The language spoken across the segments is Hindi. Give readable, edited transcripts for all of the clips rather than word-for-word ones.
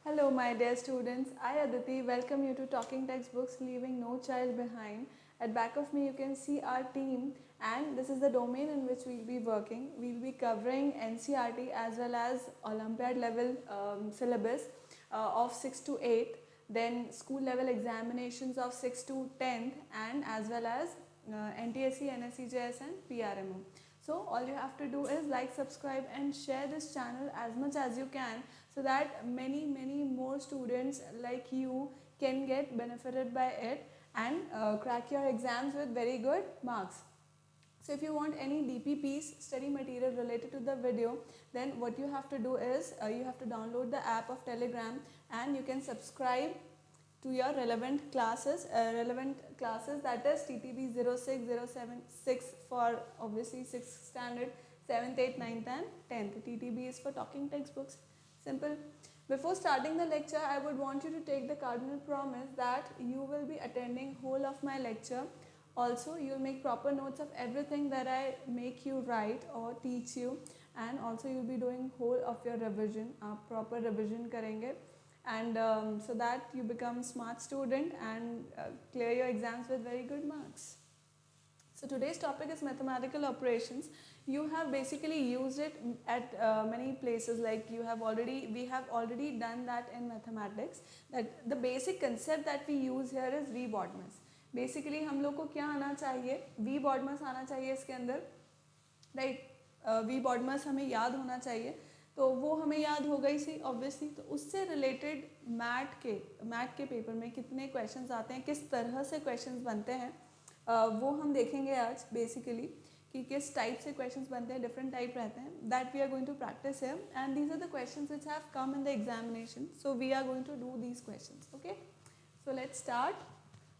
Hello, my dear students. I, Aditi, welcome you to Talking Textbooks, Leaving No Child Behind. At back of me, you can see our team, and this is the domain in which we'll be working. We'll be covering NCERT as well as Olympiad level syllabus of 6 to 8, then school level examinations of 6 to 10th, and as well as NTSC, NSCJS, and PRMO. So all you have to do is like, subscribe and share this channel as much as you can so that many more students like you can get benefited by it and crack your exams with very good marks. So if you want any DPPs, study material related to the video, then what you have to do is you have to download the app of Telegram and you can subscribe to your relevant classes, that is TTB 06076 for obviously 6th standard, 7th, 8th, 9th and 10th. TTB is for talking textbooks. Simple. Before starting the lecture, I would want you to take the cardinal promise that you will be attending whole of my lecture. Also, you will make proper notes of everything that I make you write or teach you, and also you will be doing whole of your revision. Proper revision करेंगे and so that you become smart student and clear your exams with very good marks. So today's topic is mathematical operations. You have basically used it at many places, like we have already done that in mathematics. That the basic concept that we use here is V Bodmas. Basically हम लोग को क्या आना चाहिए, V Bodmas आना चाहिए इसके अंदर, राइट. V Bodmas हमें याद होना चाहिए, तो वो हमें याद हो गई सी ऑब्वियसली. तो उससे रिलेटेड मैथ के पेपर में कितने क्वेश्चंस आते हैं, किस तरह से क्वेश्चंस बनते हैं, वो हम देखेंगे आज बेसिकली कि किस टाइप से क्वेश्चंस बनते हैं. डिफरेंट टाइप रहते हैं. That we are going to practice here and these are the questions which have come in the examination. So we are going to do these questions. Okay, so let's start.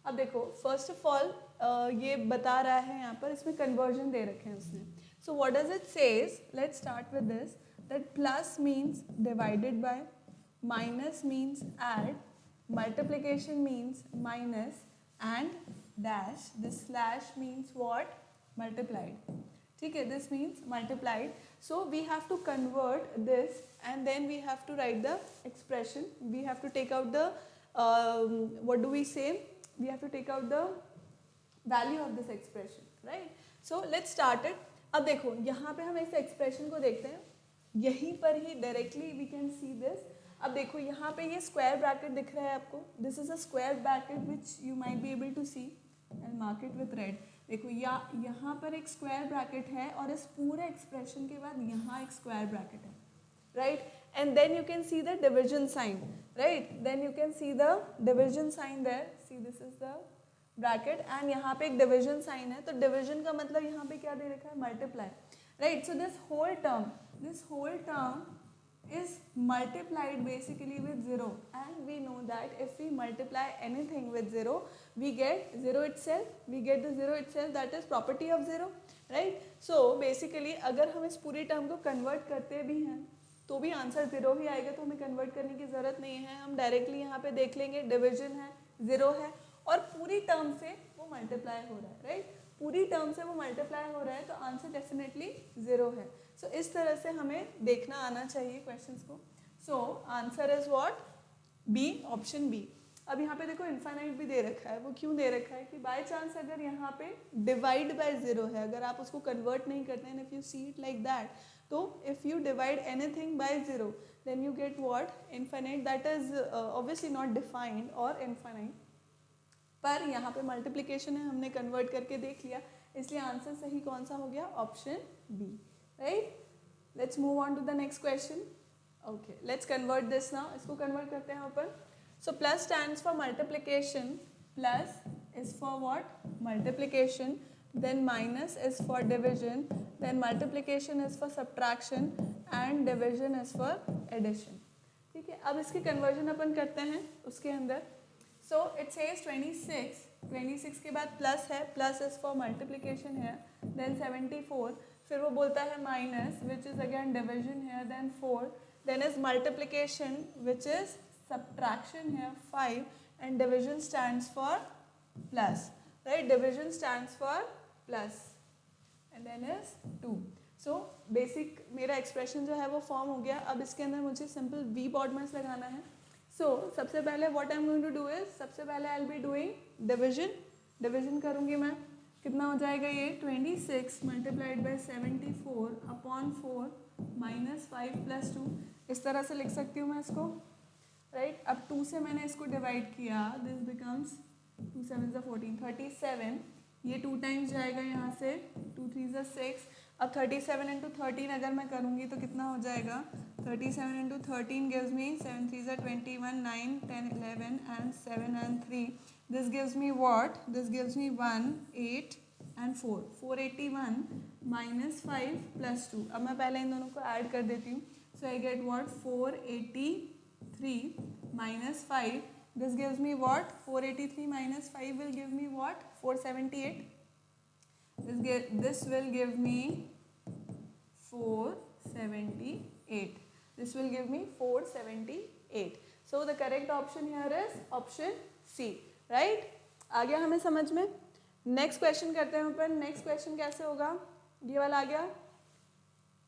अब देखो, फर्स्ट ऑफ ऑल ये बता रहा है यहाँ पर, इसमें कन्वर्जन दे रखे हैं उसने. सो what does it says? Let's start with this. That plus means divided by, minus means add, multiplication means minus, and dash, this slash means what? Multiplied. ठीक है, this means multiplied. So we have to convert this and then we have to write the expression. We have to take out the, what do we say? We have to take out the value of this expression, right? So let's start it. अब देखो, यहाँ पे हम इस एक्सप्रेशन को देखते हैं, यहीं पर ही directly we can see this. अब देखो यहाँ पे ये स्क्वायर ब्रैकेट दिख रहा है आपको. This is a square bracket which you might be able to see and mark it with red. देखो यहाँ पर एक स्क्वायर ब्रैकेट है और इस पूरे एक्सप्रेशन के बाद यहाँ एक स्क्वायर ब्रैकेट है, right. And then you can see the division sign, right. Then you can see the division sign there. See, this is the bracket एंड यहाँ पे एक डिविजन साइन है. तो डिविजन का मतलब यहाँ पे क्या दे रखा है? Multiply, right? So this whole term is multiplied basically with 0, and we know that if we multiply anything with 0 we get 0 itself, that is property of 0, right? So basically अगर हम इस पूरी टर्म को कन्वर्ट करते भी हैं तो भी आंसर 0 ही आएगा, तो हमें कन्वर्ट करने की ज़रूरत नहीं है. हम डायरेक्टली यहाँ पे देख लेंगे, डिविजन है, 0 है और पूरी टर्म से वो मल्टीप्लाई हो रहा है, राइट. पूरी टर्म से वो मल्टीप्लाई हो रहा है तो आंसर डेफिनेटली 0 है. सो इस तरह से हमें देखना आना चाहिए क्वेश्चंस को. So answer is what? B, option B. अब यहाँ पे देखो इन्फाइनाइट भी दे रखा है. वो क्यों दे रखा है? कि बाय चांस अगर यहाँ पे डिवाइड बाय 0 है, अगर आप उसको कन्वर्ट नहीं करते हैं, if you see it like that, तो if you divide anything by 0 then you get what? Infinite. That is obviously not defined और इन्फाइनाइट. पर यहाँ पे मल्टीप्लिकेशन है, हमने कन्वर्ट करके देख लिया, इसलिए आंसर सही कौन सा हो गया? Option B, right. Let's move on to the next question. Okay, let's convert this now. इसको कन्वर्ट करते हैं अपन. So plus stands for multiplication. Plus is for what? Multiplication. Then minus is for division. Then multiplication is for subtraction and division is for addition. ठीक है, अब इसकी कन्वर्जन अपन करते हैं उसके अंदर. सो इट सेज 26 के बाद प्लस है, प्लस इज फॉर मल्टीप्लिकेशन है. देन 74, फिर वो बोलता है minus which is again division है. Then 4, then is multiplication which is subtraction है 5 and division stands for plus, right. Division stands for plus and then is 2. So basic मेरा एक्सप्रेशन जो है वो फॉर्म हो गया. अब इसके अंदर मुझे सिंपल वी बॉडमेंट्स लगाना है. सो सबसे पहले what I am going to do is, सबसे पहले I will be doing division. Division करूँगी मैं, कितना हो जाएगा ये 26 multiplied by 74 upon 4 minus 5 plus 2. इस तरह से लिख सकती हूँ मैं इसको, राइट. अब 2 से मैंने इसको डिवाइड किया, दिस बिकम्स 2 7 ज़ा 14 37. ये 2 टाइम्स जाएगा यहाँ से, 2 3 ज़ा 6. अब 37 इंटू 13 अगर मैं करूँगी तो कितना हो जाएगा, 37 इंटू 13 gives me 7 3 ज़ा 21 9 10 11 and 7 and 3. This gives me what? This gives me 1 8 and 4. 481 minus 5 plus 2. अब मैं पहले इन दोनों को ऐड कर देती हूँ. So I get what? 483 minus 5. This gives me what? 483 minus 5 will give me what? 478. This will give me 478. This will give me 478. So the correct option here is option C. Right? आ गया हमें समझ में. नेक्स्ट क्वेश्चन करते हैं अपन. नेक्स्ट क्वेश्चन कैसे होगा, ये वाला आ गया.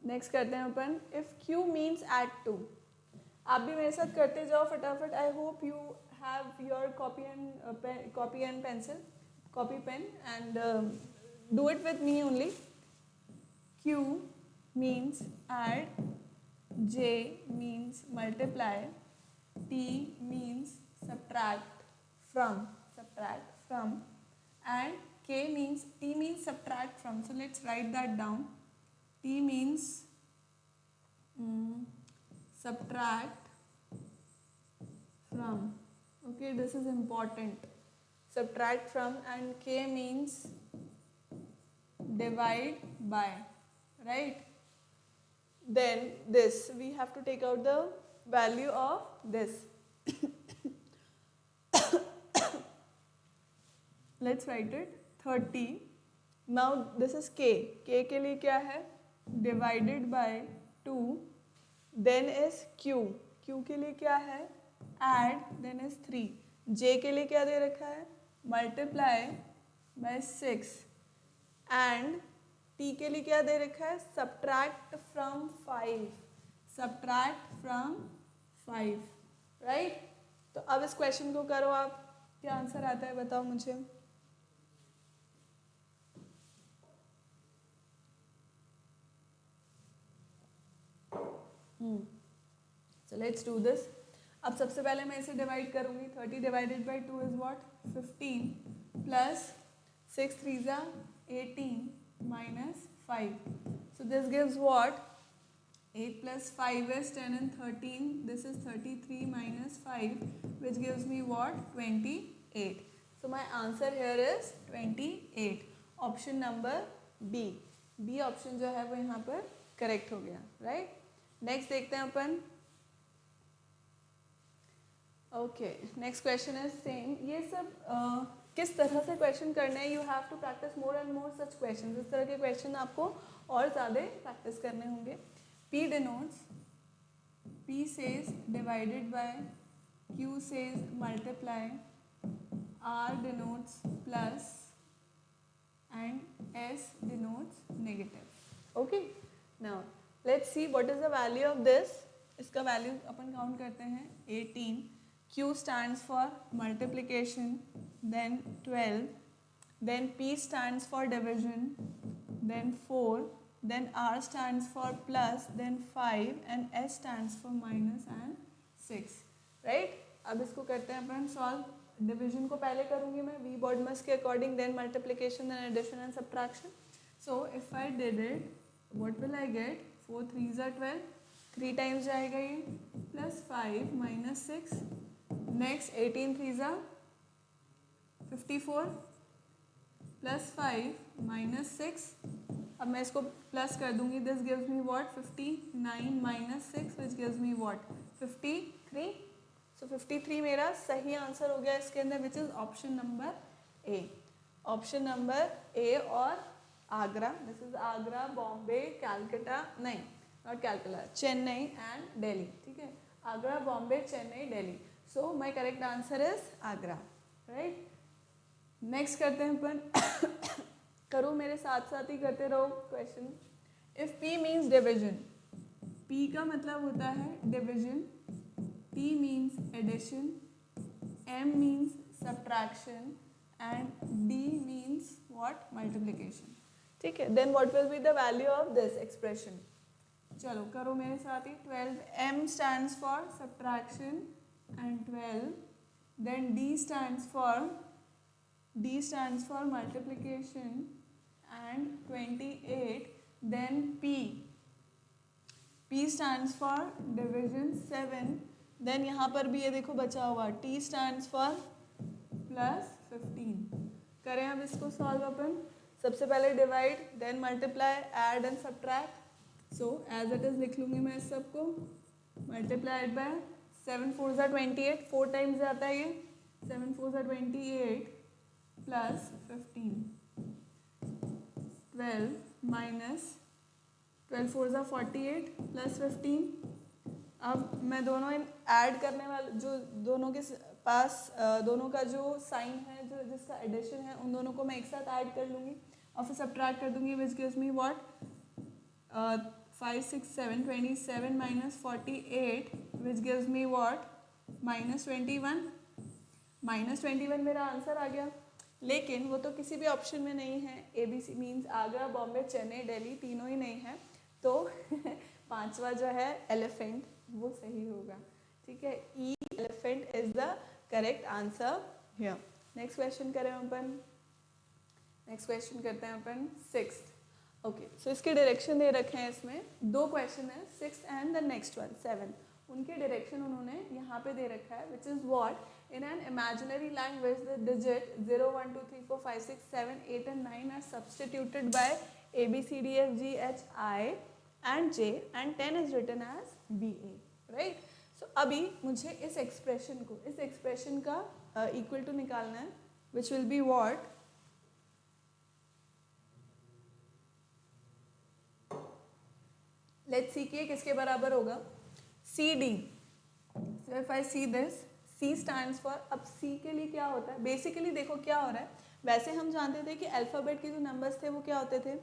नेक्स्ट करते हैं अपन. If Q means at 2. आप भी मेरे साथ करते जाओ फटाफट. I hope you have your copy and pencil, copy pen, and do it with me only. Q means add, J means multiply, T means subtract from, and K means, T means subtract from. So let's write that down. T means subtract from. Okay, this is important. Subtract from. And K means divide by, right? Then this, we have to take out the value of this. Let's write it 30. Now this is K. K के लिए क्या है, divided by 2. Then is Q. Q के लिए क्या है, add. Then is 3. J के लिए क्या दे रखा है, multiply by 6. And T के लिए क्या दे रखा है, subtract from 5. subtract from 5, right? तो अब इस क्वेश्चन को करो आप, क्या आंसर आता है बताओ मुझे. So let's do this. अब सबसे पहले मैं इसे डिवाइड करूँगी. 30 divided by 2 is what, 15 plus 6 3 ज़ा 18 minus 5. So this gives what? 8 plus 5 is 10 and 13. This is 33 minus 5, which gives me what? 28. So my answer here is 28. Option number B. B option जो है वो यहाँ पर correct हो गया, right? Next देखते हैं अपन. Okay, next question is same. ये सब किस तरह से क्वेश्चन करने हैं, you have to practice more and more such question. इस तरह के क्वेश्चन आपको और ज़्यादा प्रैक्टिस करने होंगे. P denotes, P says divided by, Q says multiply, R denotes plus, and S denotes negative. Okay, now let's see what is the value of this. इसका वैल्यू अपन काउंट करते हैं 18. Q stands for multiplication, then 12, then P stands for division, then 4, then R stands for plus, then 5, and S stands for minus and 6, right? अब इसको करते हैं अपन सॉल्व. डिविजन को पहले करूँगी मैं V BODMAS के according, then multiplication, then addition and subtraction. So if I did it, what will I get? 4 3 ज़ा 12, 3 टाइम्स जाएगा ये, प्लस 5 माइनस 6. नेक्स्ट 18 3 ज़ा 54 प्लस 5 माइनस 6. अब मैं इसको प्लस कर दूंगी. This gives me what, 59 minus 6 which gives me what, 53. So 53 मेरा सही आंसर हो गया इसके अंदर, which is option number A. Option number A और आगरा. दिस इज आगरा, बॉम्बे, कैलकटा, नहीं नॉट कैलकटा, चेन्नई एंड दिल्ली. ठीक है, Agra, Bombay, Chennai, Delhi. So my correct answer is Agra, right? Next करते हैं अपन. करो मेरे साथ साथ ही करते रहो question. If P means division, P का मतलब होता है division, T means addition, M means subtraction and D means what? Multiplication. ठीक है, then what will be the value of this expression? चलो करो मेरे साथ ही. 12, M stands for subtraction and 12, then D stands for multiplication and 28, then P stands for division 7, then यहाँ पर भी ये देखो बचा हुआ T stands for plus 15. करें अब इसको सॉल्व अपन. सबसे पहले divide, then multiply, add and subtract. So as it is लिख लूँगी मैं इस सबको. मल्टीप्लाइड बाय 7 4 ज़ा 28, 4 टाइम्स जाता है ये. 7 4 ज़ा 28 प्लस 15. 12 माइनस 12 4 ज़ा 48 प्लस 15. अब मैं दोनों ऐड करने वाले जो दोनों के पास दोनों का जो साइन है, जो जिसका एडिशन है, उन दोनों को मैं एक साथ ऐड कर लूँगी और फिर सब्ट्रैक्ट कर दूँगी. विच gives me what? 5 6 7 27 minus 48 which gives me what? -21. -21 मेरा आंसर आ गया. लेकिन वो तो किसी भी ऑप्शन में नहीं है. ABC मीन्स आगरा, बॉम्बे, चेन्नई, दिल्ली तीनों ही नहीं है. तो पांचवा जो है एलिफेंट, वो सही होगा. ठीक है, E elephant is the correct answer here. Next question करें अपन. नेक्स्ट क्वेश्चन करते हैं अपन 6th. ओके, सो इसके डायरेक्शन दे रखे हैं. इसमें दो क्वेश्चन है, 6th and the next one 7. उनके डायरेक्शन उन्होंने यहाँ पे दे रखा है. Which is what? In an imaginary line which the digit 0 1 2 3 4 5 6 7 8 and 9 are substituted by A B C D F G H I and J and 10 is written as B A, right? So अभी मुझे इस एक्सप्रेशन का इक्वल टू निकालना है. which will be what? Let's see कि किसके बराबर होगा. C D. So if I see this, C stands for, अब C के लिए क्या होता है? बेसिकली देखो क्या हो रहा है. वैसे हम जानते थे कि अल्फ़ाबेट के जो नंबर्स थे वो क्या होते थे?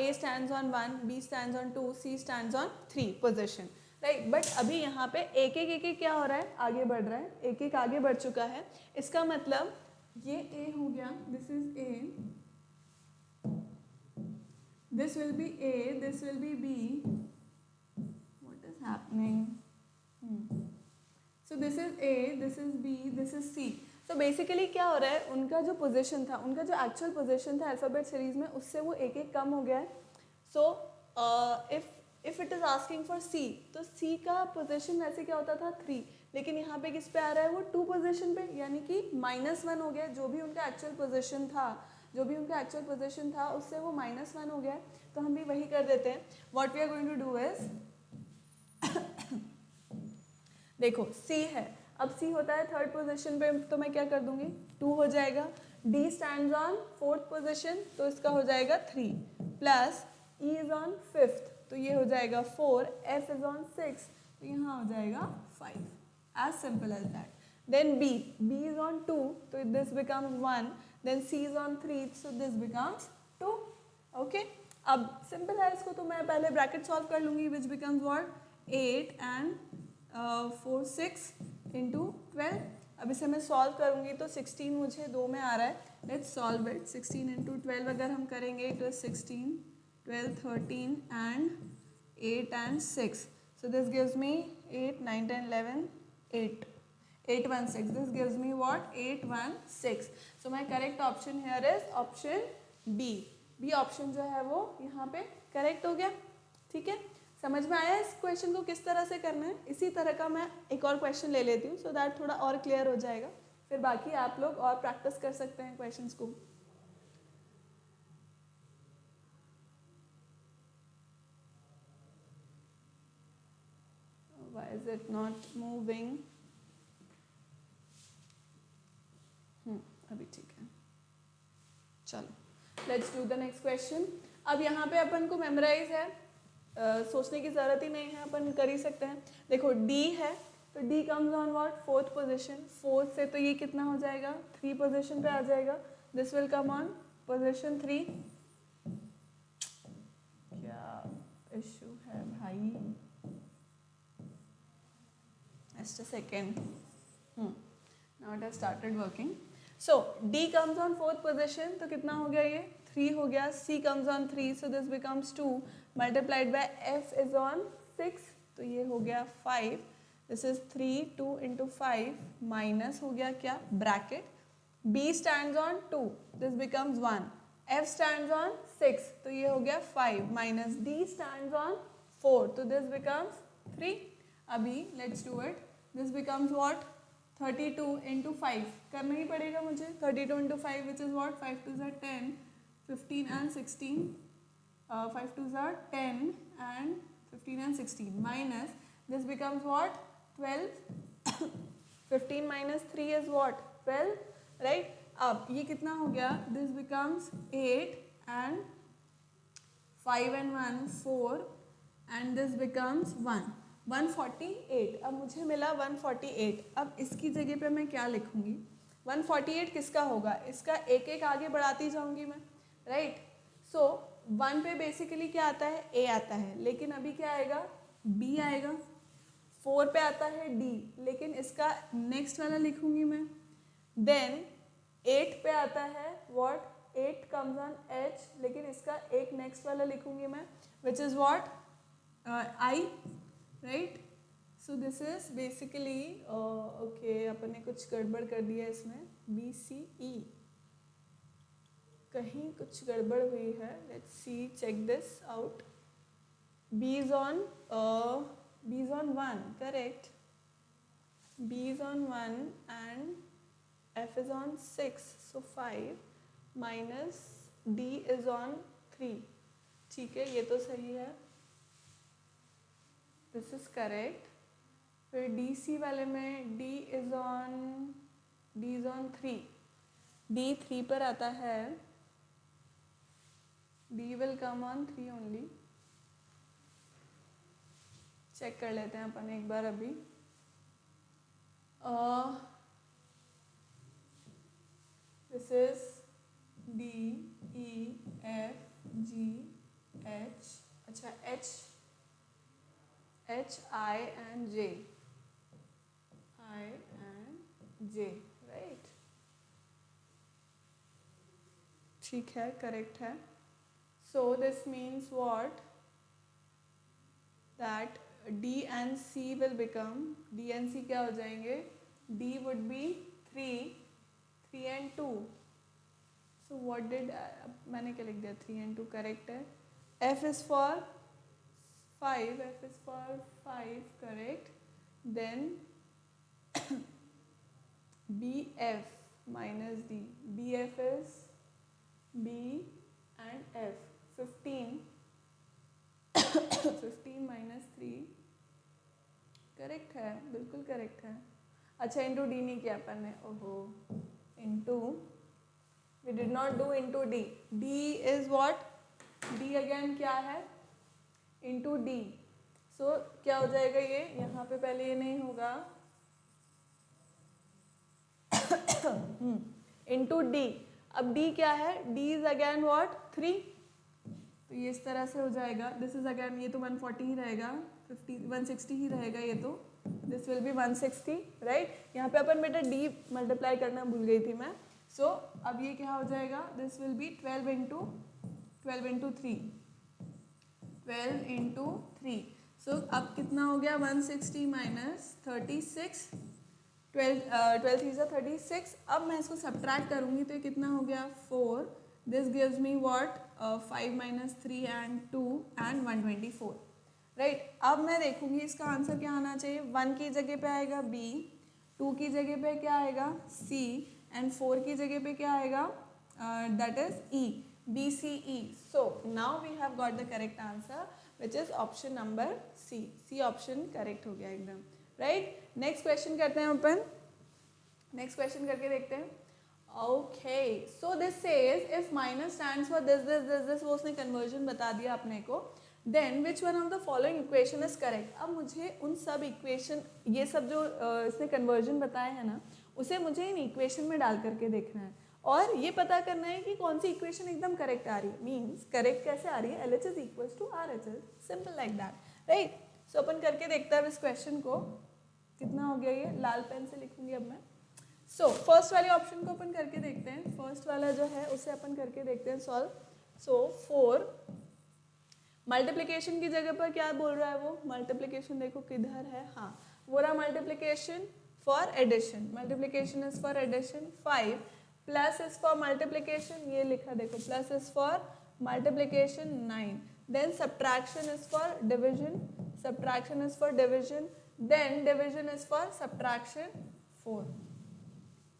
A stands on 1, B stands on 2, C stands on 3 position, right. But अभी यहाँ पे एक एक क्या हो रहा है? आगे बढ़ रहा है. एक एक आगे बढ़ चुका है. इसका मतलब ये A हो गया, this is A, this will be A, this will be B. What is happening? So this is A, this is B, this is C. So basically क्या हो रहा है? उनका जो पोजीशन था, उनका जो एक्चुअल पोजीशन था अल्फ़ाबेट सीरीज में, उससे वो एक एक कम हो गया है. So if it is asking for C, तो C का पोजीशन वैसे क्या होता था? 3. लेकिन यहाँ पे किस पे आ रहा है? वो 2 पोजीशन पे, यानी कि -1 हो गया. जो भी उनका एक्चुअल पोजीशन था, उससे वो -1 हो गया. तो हम भी वही कर देते हैं. What we are going to do is देखो C है, अब C होता है 3rd पोजीशन पे, तो मैं क्या कर दूंगी? 2 हो जाएगा. D stands on 4th position, तो इसका हो जाएगा 3 plus E is on 5th, तो ये हो जाएगा 4. F इज ऑन 6, तो यहाँ हो जाएगा 5. As simple as that. Then B is on 2, तो this becomes 1. Then C is on 3, so this becomes 2. Okay, अब सिंपल है. इसको तो मैं पहले ब्रैकेट सॉल्व कर लूंगी. Which becomes what? 8 and 4 6 into 12. अब इसे मैं सॉल्व करूँगी तो 16 मुझे 2 में आ रहा है. Let's solve it. 16 इंटू 12 अगर हम करेंगे तो 16 12 13 and 8 and 6. So this gives me 8 9 10 11 8 8 1 6. This gives me what? 8 1 6. So my correct option here is option B option जो है वो यहाँ पे करेक्ट हो गया. ठीक है, समझ में आया इस क्वेश्चन को किस तरह से करना है? इसी तरह का मैं एक और क्वेश्चन ले लेती हूँ, सो दैट थोड़ा और क्लियर हो जाएगा. फिर बाकी आप लोग और प्रैक्टिस कर सकते हैं क्वेश्चंस को. Why is it not moving? अभी ठीक है. चलो let's do the next question. अब यहाँ पे अपन को मेमोराइज है, सोचने की ज़रूरत ही नहीं है, अपन कर ही सकते हैं. देखो D है, तो D comes on what? 4th position. 4th से तो ये कितना हो जाएगा? 3 पोजीशन पे आ जाएगा. This will come on position 3. क्या इशू है भाई? just a second. Now it has started working. So D comes on 4th position, तो कितना हो गया ये 3 हो गया. C comes on 3, so this becomes 2 multiplied by F is on 6, तो ये हो गया 5. This is 3 2 into 5 minus हो गया क्या bracket. B stands on 2, this becomes 1. F stands on 6, तो ये हो गया 5 minus D stands on 4, तो this becomes 3. अभी let's do it. This becomes what? 32 into 5 करना ही पड़ेगा मुझे. 32 into 5 which is what? 5 2s are 10, 15 and 16. 5 2s are 10 and 15 and 16 minus this becomes what? 12. 15 minus 3 is what? 12, right? अब ये कितना हो गया? This becomes 8 and 5 and 1 4 and this becomes 1. 148. अब मुझे मिला 148. अब इसकी जगह पे मैं क्या लिखूंगी? 148 किसका होगा? इसका एक एक आगे बढ़ाती जाऊंगी मैं, राइट? सो 1 पे बेसिकली क्या आता है? A आता है, लेकिन अभी क्या आएगा? B आएगा. 4 पे आता है D, लेकिन इसका नेक्स्ट वाला लिखूंगी मैं. देन 8 पे आता है what? 8 comes on H, लेकिन इसका एक नेक्स्ट वाला लिखूंगी मैं, which is what? I, right? So this is basically okay, अपन ने कुछ गड़बड़ कर दिया इसमें. B C E कहीं कुछ गड़बड़ हुई है. Let's see, check this out. B is on 1, correct? B is on 1 and F is on 6, so 5 minus D is on 3. ठीक है, ये तो सही है. This is correct. फिर DC वाले में D is on 3. D 3 पर आता है. D will come on 3 only. Check कर लेते हैं अपन एक बार अभी. This is D E F G H. अच्छा H I and J. I and J, right? ठीक है, करेक्ट है. So this means what? That D and C will become, D and C क्या हो जाएंगे? D would be 3 and 2. So what did मैंने क्या लिख दिया? 3 and 2 करेक्ट है. F is for 5. F is for 5, correct. Then BF minus D. BF is B and F. 15. 15 minus 3. Correct है, बिल्कुल करेक्ट है. अच्छा, इंटू डी नहीं किया अपन ने. ओहो, into we did not do into D. D is what? D again क्या है? Into D. सो क्या हो जाएगा ये? यहाँ पे पहले ये नहीं होगा. Into D. अब डी क्या है? D is again what? 3. तो ये इस तरह से हो जाएगा. दिस इज अगेन, ये तो 140 ही रहेगा, 160 ही रहेगा ये तो. This will be 160, right? यहाँ पे अपन बेटा डी मल्टीप्लाई करना भूल गई थी मैं. सो अब ये क्या हो जाएगा? This will be 12 into 3. 12 into 3. सो अब कितना हो गया? 160 माइनस 36. 12 3 is 36. अब मैं इसको सब्ट्रैक्ट करूँगी तो ये कितना हो गया? 4. This gives me what? 5 minus 3 and 2 and 124, right? अब मैं देखूंगी इसका आंसर क्या आना चाहिए. 1 की जगह पे आएगा B, 2 की जगह पे क्या आएगा? C, एंड 4 की जगह पे क्या आएगा? That is E. B C E. So now we have got the correct answer, which is option number C. C option correct हो गया एकदम, राइट? नेक्स्ट क्वेश्चन करते हैं अपन. नेक्स्ट क्वेश्चन करके देखते हैं. Okay, so this says if minus stands for this, वो उसने conversion बता दिया अपने को. Then which one of the following equation is correct? अब मुझे उन सब equation, ये सब जो इसने conversion बताए हैं ना, उसे मुझे इन equation में डाल करके देखना है और ये पता करना है कि कौन सी equation एकदम correct आ रही है. Means correct कैसे आ रही है? LHS equals to RHS. Simple like that, right? So अपन करके देखते हैं इस question को. कितना हो गया ये, लाल पेन से लिखूंगी अब मैं। सो फर्स्ट वाले ऑप्शन को अपन करके देखते हैं, फर्स्ट वाला जो है उसे अपन करके देखते हैं सॉल्व। सो 4 मल्टीप्लिकेशन की जगह पर क्या बोल रहा है वो, मल्टीप्लिकेशन देखो किधर है, हाँ वो रहा multiplication for addition, multiplication is for addition. 5 plus is for multiplication, ये लिखा देखो, plus is for multiplication 9, then subtraction is for division, subtraction is for division, then division is for subtraction 4।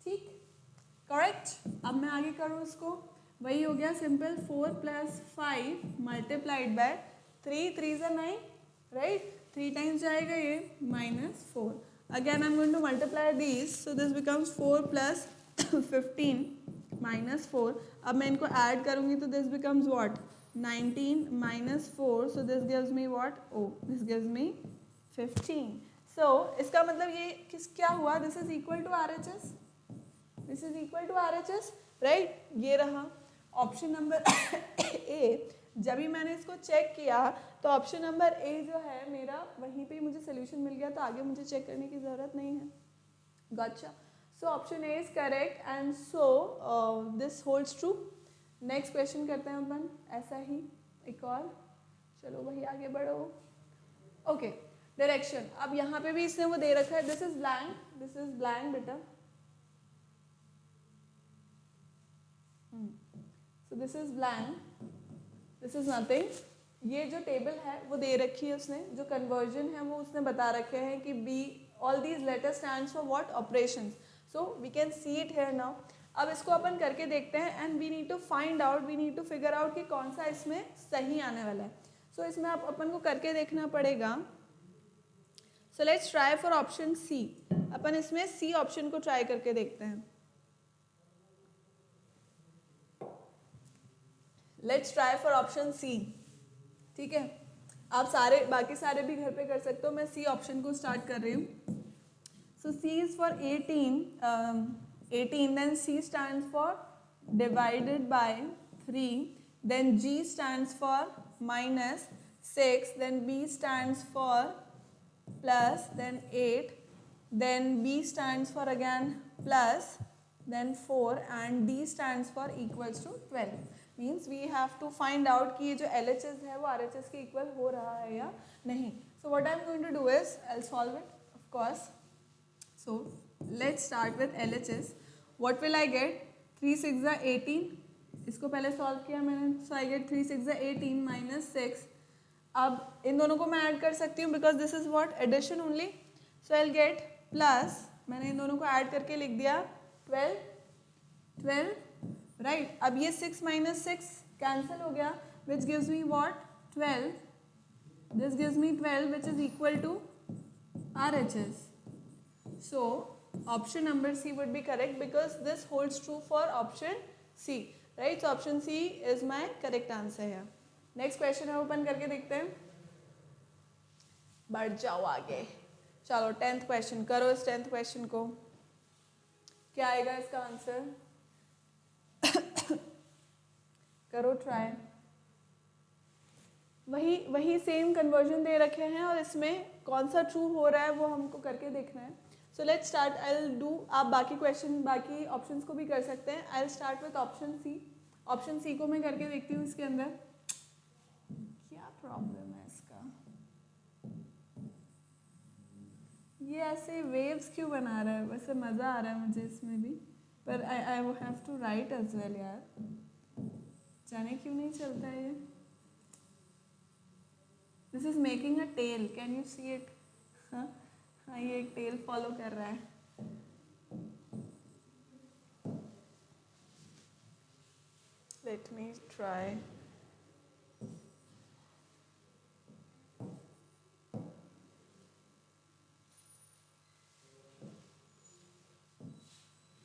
ठीक, करेक्ट। अब मैं आगे करूँ इसको, वही हो गया सिंपल, 4 प्लस 5 मल्टीप्लाइड बाय 3, 3 ज़ा 9, राइट, 3 टाइम्स जाएगा ये, -4। Again I am going to multiply these, so this becomes 4 plus 15 -4। अब मैं इनको ऐड करूँगी तो this becomes what, 19 -4, so this gives me what, oh this gives me 15। सो इसका मतलब ये किस क्या हुआ, this is equal to RHS, this is equal to RHS, right, ये रहा ऑप्शन नंबर ए। जब भी मैंने इसको चेक किया तो ऑप्शन नंबर ए जो है मेरा, वहीं पे मुझे सोल्यूशन मिल गया, तो आगे मुझे चेक करने की ज़रूरत नहीं है। गॉटचा। So option A is correct and so this holds true. Next question करते हैं अपन, ऐसा ही एक और, चलो भाई आगे बढ़ो। ओके, डायरेक्शन, अब यहाँ पे भी इसने वो दे रखा है, this is blank, this is blank बेटा, so this is blank, this is nothing। ये जो टेबल है वो दे रखी है उसने, जो कन्वर्जन है वो उसने बता रखे हैं कि be all these letters stands for what, operations, so we can see it here now. अब इसको अपन करके देखते हैं and we need to find out, we need to figure out कि कौन सा इसमें सही आने वाला है। सो इसमें आप अपन को करके देखना पड़ेगा। So let's try for option C, अपन इसमें सी ऑप्शन को ट्राई करके देखते हैं। Let's try for option C, ठीक है, आप सारे बाकी सारे भी घर पे कर सकते हो, मैं सी ऑप्शन को स्टार्ट कर रही हूँ। So C is for 18, then C stands for divided by 3, then G stands for -6, then B stands for plus, then 8, then B stands for again plus, then 4 and D stands for equals to 12। Means we have to find out कि ये जो LHS है वो RHS के equal हो रहा है या नहीं। So what I'm going to do is I'll solve it, of course। So let's start with LHS। What will I get? 3 6 are 18, इसको पहले solve किया मैंने, so I get 3 6 are 18 -6। अब इन दोनों को मैं ऐड कर सकती हूँ because this is what, addition only। So I'll get plus, मैंने इन दोनों को ऐड करके लिख दिया 12, राइट। अब ये 6 - 6 कैंसिल हो गया, which gives me what, 12, this gives me 12 which is equal to RHS। So option number C would be correct because this holds true for option C, right. So option C is my correct answer है। नेक्स्ट क्वेश्चन है, ओपन करके देखते हैं, बढ़ जाओ आगे। चलो 10th क्वेश्चन करो, इस 10th क्वेश्चन को क्या आएगा इसका आंसर करो ट्राई। वही सेम कन्वर्जन दे रखे हैं और इसमें कौन सा ट्रू हो रहा है वो हमको करके देखना है। So let's start, I will do, आप बाकी क्वेश्चन बाकी ऑप्शंस को भी कर सकते हैं। I will start with option C. Option C को मैं करके देखती हूँ, इसके अंदर क्या प्रॉब्लम है इसका, ये ऐसे वेव्स क्यों बना रहा है, वैसे मज़ा आ रहा है मुझे इसमें भी, पर I have to write as well यार, जाने क्यों नहीं चलता है ये। This is making a tail, can you see it, हाँ हाँ ये एक टेल फॉलो कर रहा है। Let me try.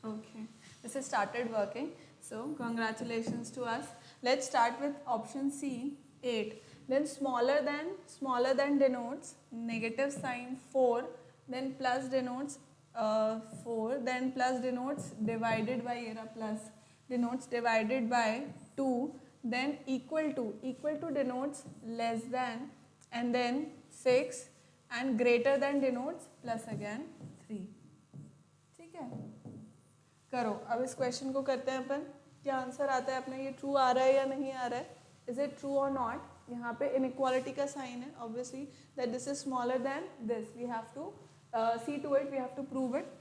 Okay, this has started working. So congratulations to us. Let's start with option C, 8. Then smaller than denotes negative sign 4. Then plus denotes 4. Then plus denotes divided by, plus denotes divided by 2. Then equal to denotes less than, and then 6. And greater than denotes plus again 3। ठीक है, करो अब इस क्वेश्चन को करते हैं अपन। क्या आंसर आता है अपना, ये ट्रू आ रहा है या नहीं आ रहा है, इज इट ट्रू और नॉट। यहाँ पे इनइक्वालिटी का साइन है obviously, that this is smaller than this, we have to see to it, we have to prove it.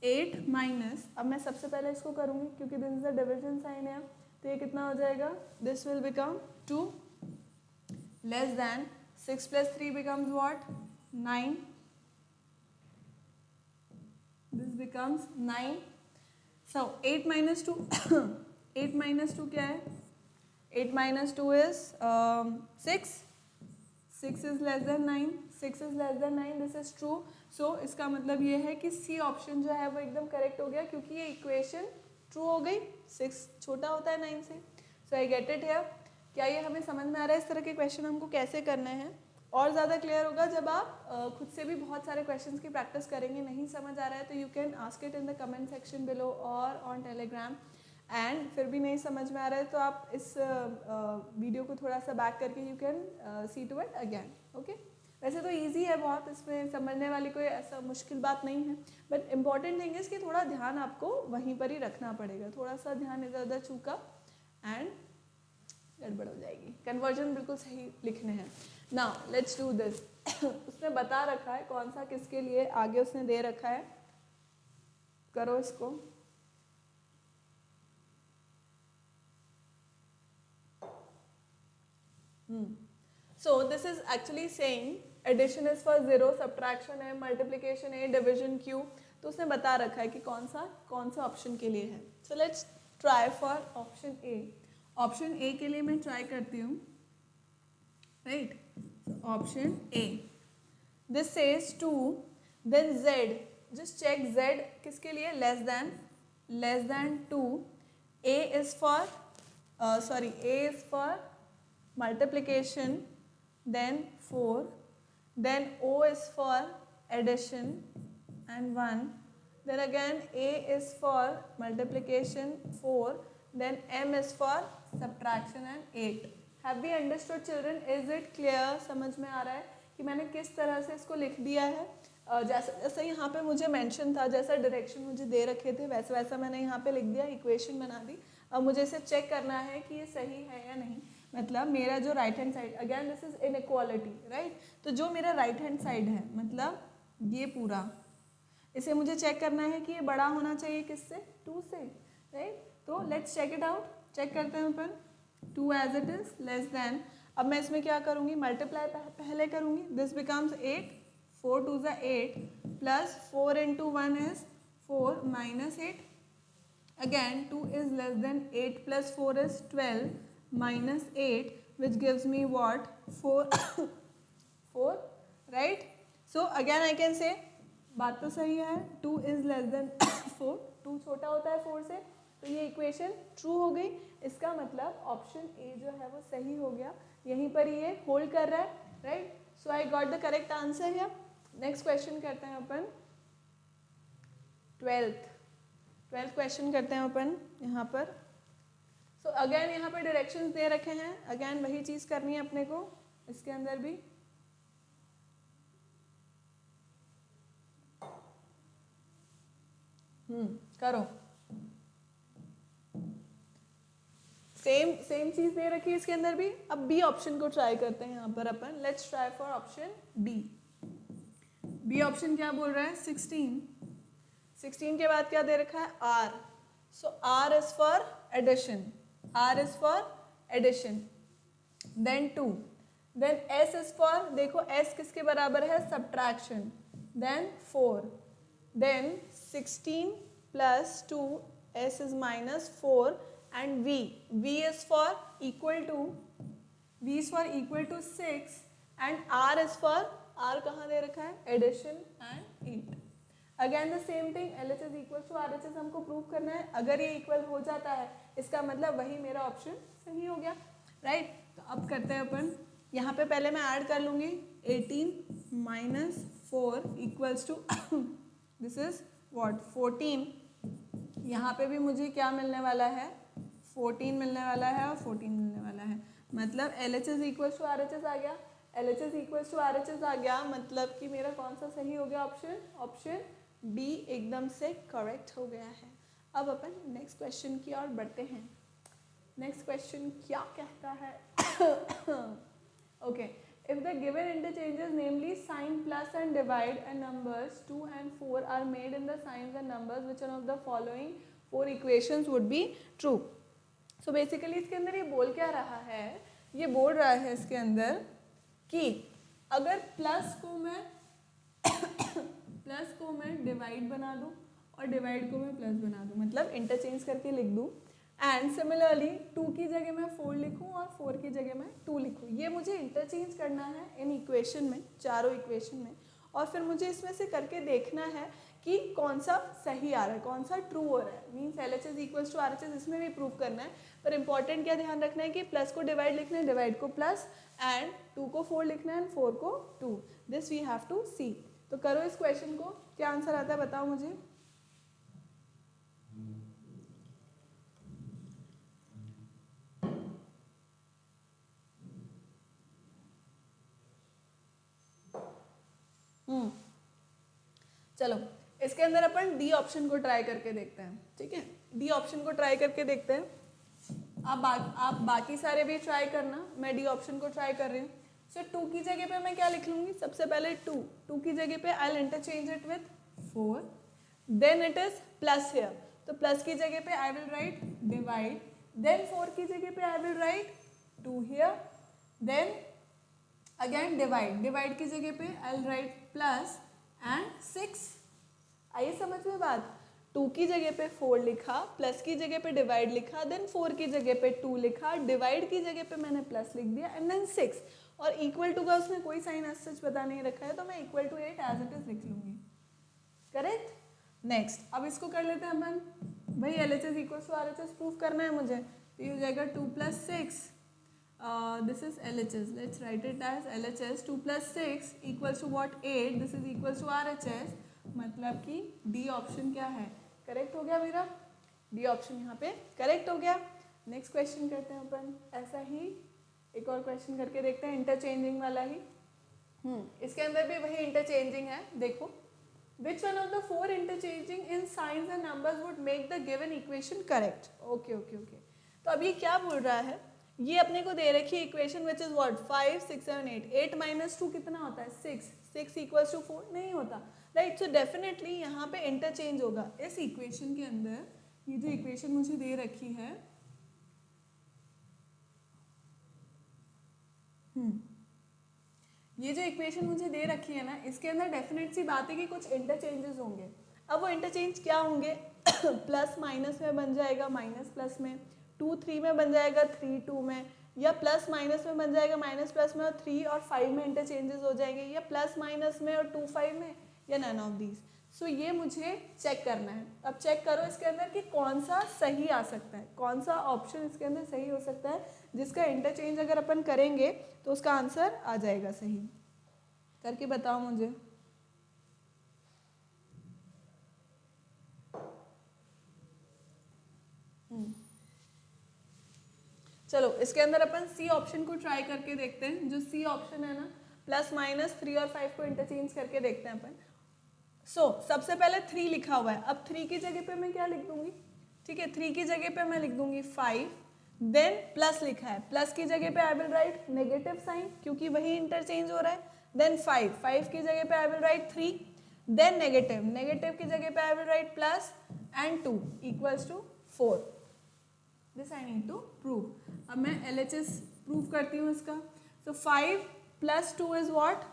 8 minus, अब मैं सबसे पहले इसको करूँगी क्योंकि this is the division sign है, तो ये कितना हो जाएगा, this will become 2 less than 6 plus 3 becomes what, 9, this becomes 9। So 8 minus 2 8 minus 2 क्या है, 8 minus 2 is 6, 6 is less than 9, 6 is less than 9, this is true। so इसका मतलब ये है कि सी ऑप्शन जो है वो एकदम करेक्ट हो गया क्योंकि ये इक्वेशन ट्रू हो गई, 6 छोटा होता है 9 से। सो आई गेट इट हियर। क्या ये हमें समझ में आ रहा है इस तरह के क्वेश्चन हमको कैसे करने हैं। और ज़्यादा क्लियर होगा जब आप खुद से भी बहुत सारे क्वेश्चंस की प्रैक्टिस करेंगे। नहीं समझ आ रहा है तो you can ask it in the comment section below और ऑन टेलीग्राम। एंड फिर भी नहीं समझ में आ रहा है तो आप इस वीडियो को थोड़ा सा बैक करके you can see to it again. Okay, वैसे तो ईजी है बहुत, इसमें समझने वाली कोई ऐसा मुश्किल बात नहीं है, बट इम्पॉर्टेंट थिंग इज़ कि थोड़ा ध्यान आपको वहीं पर ही रखना पड़ेगा। थोड़ा सा ध्यान इधर उधर चूका एंड गड़बड़ हो जाएगी। कन्वर्जन बिल्कुल सही लिखने हैं। Now let's do this. उसने बता रखा है कौन सा किसके लिए, आगे उसने दे रखा है, करो इसको। So this is actually saying addition is for 0, subtraction है, मल्टीप्लिकेशन है, डिविजन क्यू। तो उसने बता रखा है कि कौन सा ऑप्शन के लिए है। So let's try for option A. Option A के लिए मैं ट्राई करती हूँ, right. Option A, this says 2 then z, just check z किसके लिए, लेस देन 2। a इज फॉर a इज फॉर multiplication, then 4, then o is for addition and 1, then again a is for multiplication 4, then m is for subtraction and 8। Have we understood children? Is it clear? समझ में आ रहा है कि मैंने किस तरह से इसको लिख दिया है। जैसा यहाँ पे मुझे मेंशन था, जैसा डायरेक्शन मुझे दे रखे थे वैसा मैंने यहाँ पे लिख दिया, इक्वेशन बना दी। अब मुझे इसे चेक करना है कि ये सही है या नहीं। मतलब मेरा जो right hand side, again this is inequality, right. तो जो मेरा राइट हैंड साइड है, मतलब ये पूरा, इसे मुझे चेक करना है कि ये बड़ा होना चाहिए किससे, 2 से, राइट। तो let's check it out. Check करते हैं अपन। 2 as it is less than, अब मैं इसमें क्या करूँगी, मल्टीप्लाई पहले करूँगी। This becomes 8, 4 2 is 8 plus 4 into 1 is 4 minus 8। Again 2 is less than 8 plus 4 is 12 minus 8, which gives me what, 4 4, right। So again I can say, बात तो सही है, 2 is less than 4, 2 छोटा होता है 4 से, तो ये इक्वेशन ट्रू हो गई। इसका मतलब ऑप्शन ए जो है वो सही हो गया, यहीं पर ये होल्ड कर रहा है, right. So I got the correct answer here. Next question करते हैं अपन, 12th क्वेश्चन करते हैं अपन यहाँ पर। सो अगेन यहाँ पर डायरेक्शंस दे रखे हैं, अगेन वही चीज़ करनी है अपने को इसके अंदर भी। करो, सेम चीज़ दे रखी है इसके अंदर भी। अब बी ऑप्शन को ट्राई करते हैं यहाँ पर अपन। Let's try for option B option क्या बोल रहा है, 16 के बाद क्या दे रखा है, R. So R is for addition, then 2, then S is for, देखो एस किसके बराबर है, subtraction, then 4, then 16 plus 2, S is minus 4 and v is for equal to 6 and r is for, r कहाँ दे रखा है, addition and 8। Again the same thing, LHS equal to RHS हमको प्रूव करना है। अगर ये इक्वल हो जाता है इसका मतलब वही मेरा ऑप्शन सही हो गया, राइट। तो अब करते हैं अपन, यहाँ पे पहले मैं ऐड कर लूँगी 18 minus 4 equals to this is what, 14। यहाँ पे भी मुझे क्या मिलने वाला है, 14 मिलने वाला है और 14 मिलने वाला है। मतलब LHS इक्वल टू RHS आ गया। LHS इक्वल्स टू RHS आ गया, मतलब कि मेरा कौन सा सही हो गया ऑप्शन, ऑप्शन बी एकदम से करेक्ट हो गया है। अब अपन नेक्स्ट क्वेश्चन की ओर बढ़ते हैं। नेक्स्ट क्वेश्चन क्या कहता है? Okay, if the given interchanges namely sign plus and divide and numbers 2 and 4 are made in the signs and numbers, which one of the following 4 equations would be true? So basically इसके अंदर ये बोल क्या रहा है, ये बोल रहा है इसके अंदर कि अगर प्लस को मैं डिवाइड बना दूं और डिवाइड को मैं प्लस बना दूं, मतलब इंटरचेंज करके लिख दूं, एंड सिमिलरली 2 की जगह मैं 4 लिखूं और 4 की जगह मैं 2 लिखूं, ये मुझे इंटरचेंज करना है इन इक्वेशन में, चारों इक्वेशन में, और फिर मुझे इसमें से करके देखना है कि कौन सा सही आ रहा है, कौन सा ट्रू हो रहा है। Means LHS equals to RHS इसमें भी प्रूव करना है, पर इंपॉर्टेंट क्या ध्यान रखना है कि प्लस को डिवाइड लिखना है, डिवाइड को प्लस, एंड 2 को 4 लिखना है एंड 4 को 2। दिस वी हैव टू सी। तो करो इस क्वेश्चन को, क्या आंसर आता है बताओ मुझे। चलो इसके अंदर अपन डी ऑप्शन को ट्राई करके देखते हैं, ठीक है, डी ऑप्शन को ट्राई करके देखते हैं। आप बाकी सारे भी ट्राई करना, मैं डी ऑप्शन को ट्राई कर रही हूँ। सो 2 की जगह पे मैं क्या लिख लूँगी, सबसे पहले 2 की जगह पे I will interchange it with 4, then it is plus here, तो प्लस की जगह पे I will write divide, then 4 की जगह पे I will write 2 here, then again divide की जगह पे I will write plus and 6। आइए समझ में बात, 2 की जगह पे 4 लिखा, प्लस की जगह पे डिवाइड लिखा, देन 4 की जगह पे 2 लिखा, डिवाइड की जगह पे मैंने प्लस लिख दिया, एंड देन 6, और इक्वल टू का उसने कोई साइन एज सच बता नहीं रखा है, तो मैं equal to 8 as it is लिख लूंगी। करेक्ट। नेक्स्ट अब इसको कर लेते हैं अपन, भाई LHS equals to RHS proof करना है मुझे, तो ये हो जाएगा 2 + 6, this is LHS, let's write it as LHS 2 + 6 equals to what 8, this is equals to RHS, मतलब कि डी ऑप्शन क्या है, करेक्ट हो गया मेरा, डी ऑप्शन यहाँ पे करेक्ट हो गया। नेक्स्ट क्वेश्चन करते हैं अपन, ऐसा ही एक और क्वेश्चन करके देखते हैं, इंटरचेंजिंग वाला ही। इसके अंदर भी वही इंटरचेंजिंग है, देखो which one of the 4 interchanging in signs and numbers would make the given equation correct? Okay. तो अब ये क्या बोल रहा है, ये अपने को दे रखी है इक्वेशन विच इज व्हाट 5 6 7 8, 8 - 2 कितना होता है 6, 6 इक्वल्स टू 4 नहीं होता, राइट। सो डेफिनेटली यहाँ पे इंटरचेंज होगा इस इक्वेशन के अंदर। ये जो इक्वेशन मुझे दे रखी है, ये जो इक्वेशन मुझे दे रखी है ना, इसके अंदर डेफिनेट सी बात है कि कुछ इंटरचेंजेस होंगे। अब वो इंटरचेंज क्या होंगे, प्लस माइनस में बन जाएगा, माइनस प्लस में, 2 3 में बन जाएगा, 3 2 में, या प्लस माइनस में बन जाएगा, माइनस प्लस में, और 3 और 5 में इंटरचेंजेस हो जाएंगे, या प्लस माइनस में और 2 5 में, या नन ऑफ दीज। सो ये मुझे चेक करना है। अब चेक करो इसके अंदर कि कौन सा सही आ सकता है, कौन सा ऑप्शन इसके अंदर सही हो सकता है, जिसका इंटरचेंज अगर अपन करेंगे तो उसका आंसर आ जाएगा सही। करके बताओ मुझे। चलो इसके अंदर अपन सी ऑप्शन को ट्राई करके देखते हैं। जो सी ऑप्शन है ना, प्लस माइनस 3 और 5 को इंटरचेंज करके देखते हैं अपन। सबसे पहले 3 लिखा हुआ है, अब 3 की जगह पे मैं क्या लिख दूंगी, ठीक है, 3 की जगह पे मैं लिख दूंगी 5, देन प्लस लिखा है, प्लस की जगह पे I will write negative sign क्योंकि वही इंटरचेंज हो रहा है, देन 5 की जगह पे I will write 3, then negative की जगह पे I will write plus and 2 equals to 4। This I need to prove. अब मैं LHS प्रूव करती हूँ इसका। So 5 + 2 is what,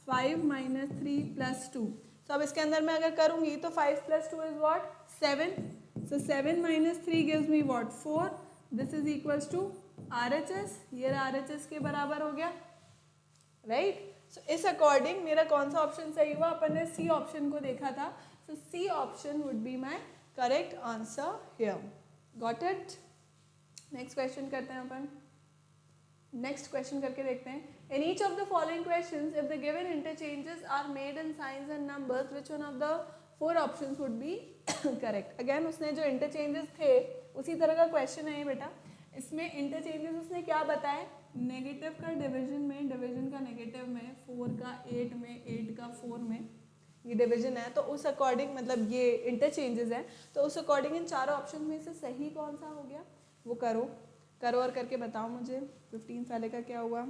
5 - 3 + 2। तो अब इसके अंदर मैं अगर करूंगी तो 5 + 2 is what 7। So 7 - 3 gives me what 4। This is equals to RHS, ये RHS के बराबर हो गया, राइट। सो इस अकॉर्डिंग मेरा कौन सा ऑप्शन सही हुआ, अपन ने सी ऑप्शन को देखा था। So C option would be my correct answer here. Got it. Next question करते हैं अपन, नेक्स्ट क्वेश्चन करके देखते हैं। In each of the following questions, if the given interchanges are made in signs and numbers, which one of the 4 options would be correct? Again उसने जो interchanges थे उसी तरह का क्वेश्चन है ये बेटा। इसमें interchanges उसने क्या बताए, नेगेटिव का डिवीजन का नेगेटिव में, 4 का 8 में, 8 का 4 में, ये डिवीजन है। तो उस अकॉर्डिंग मतलब ये इंटरचेंजेस हैं, तो उस अकॉर्डिंग इन चारों ऑप्शन में से सही कौन सा हो गया वो करो और करके बताओ मुझे। 15 वाले का क्या हुआ?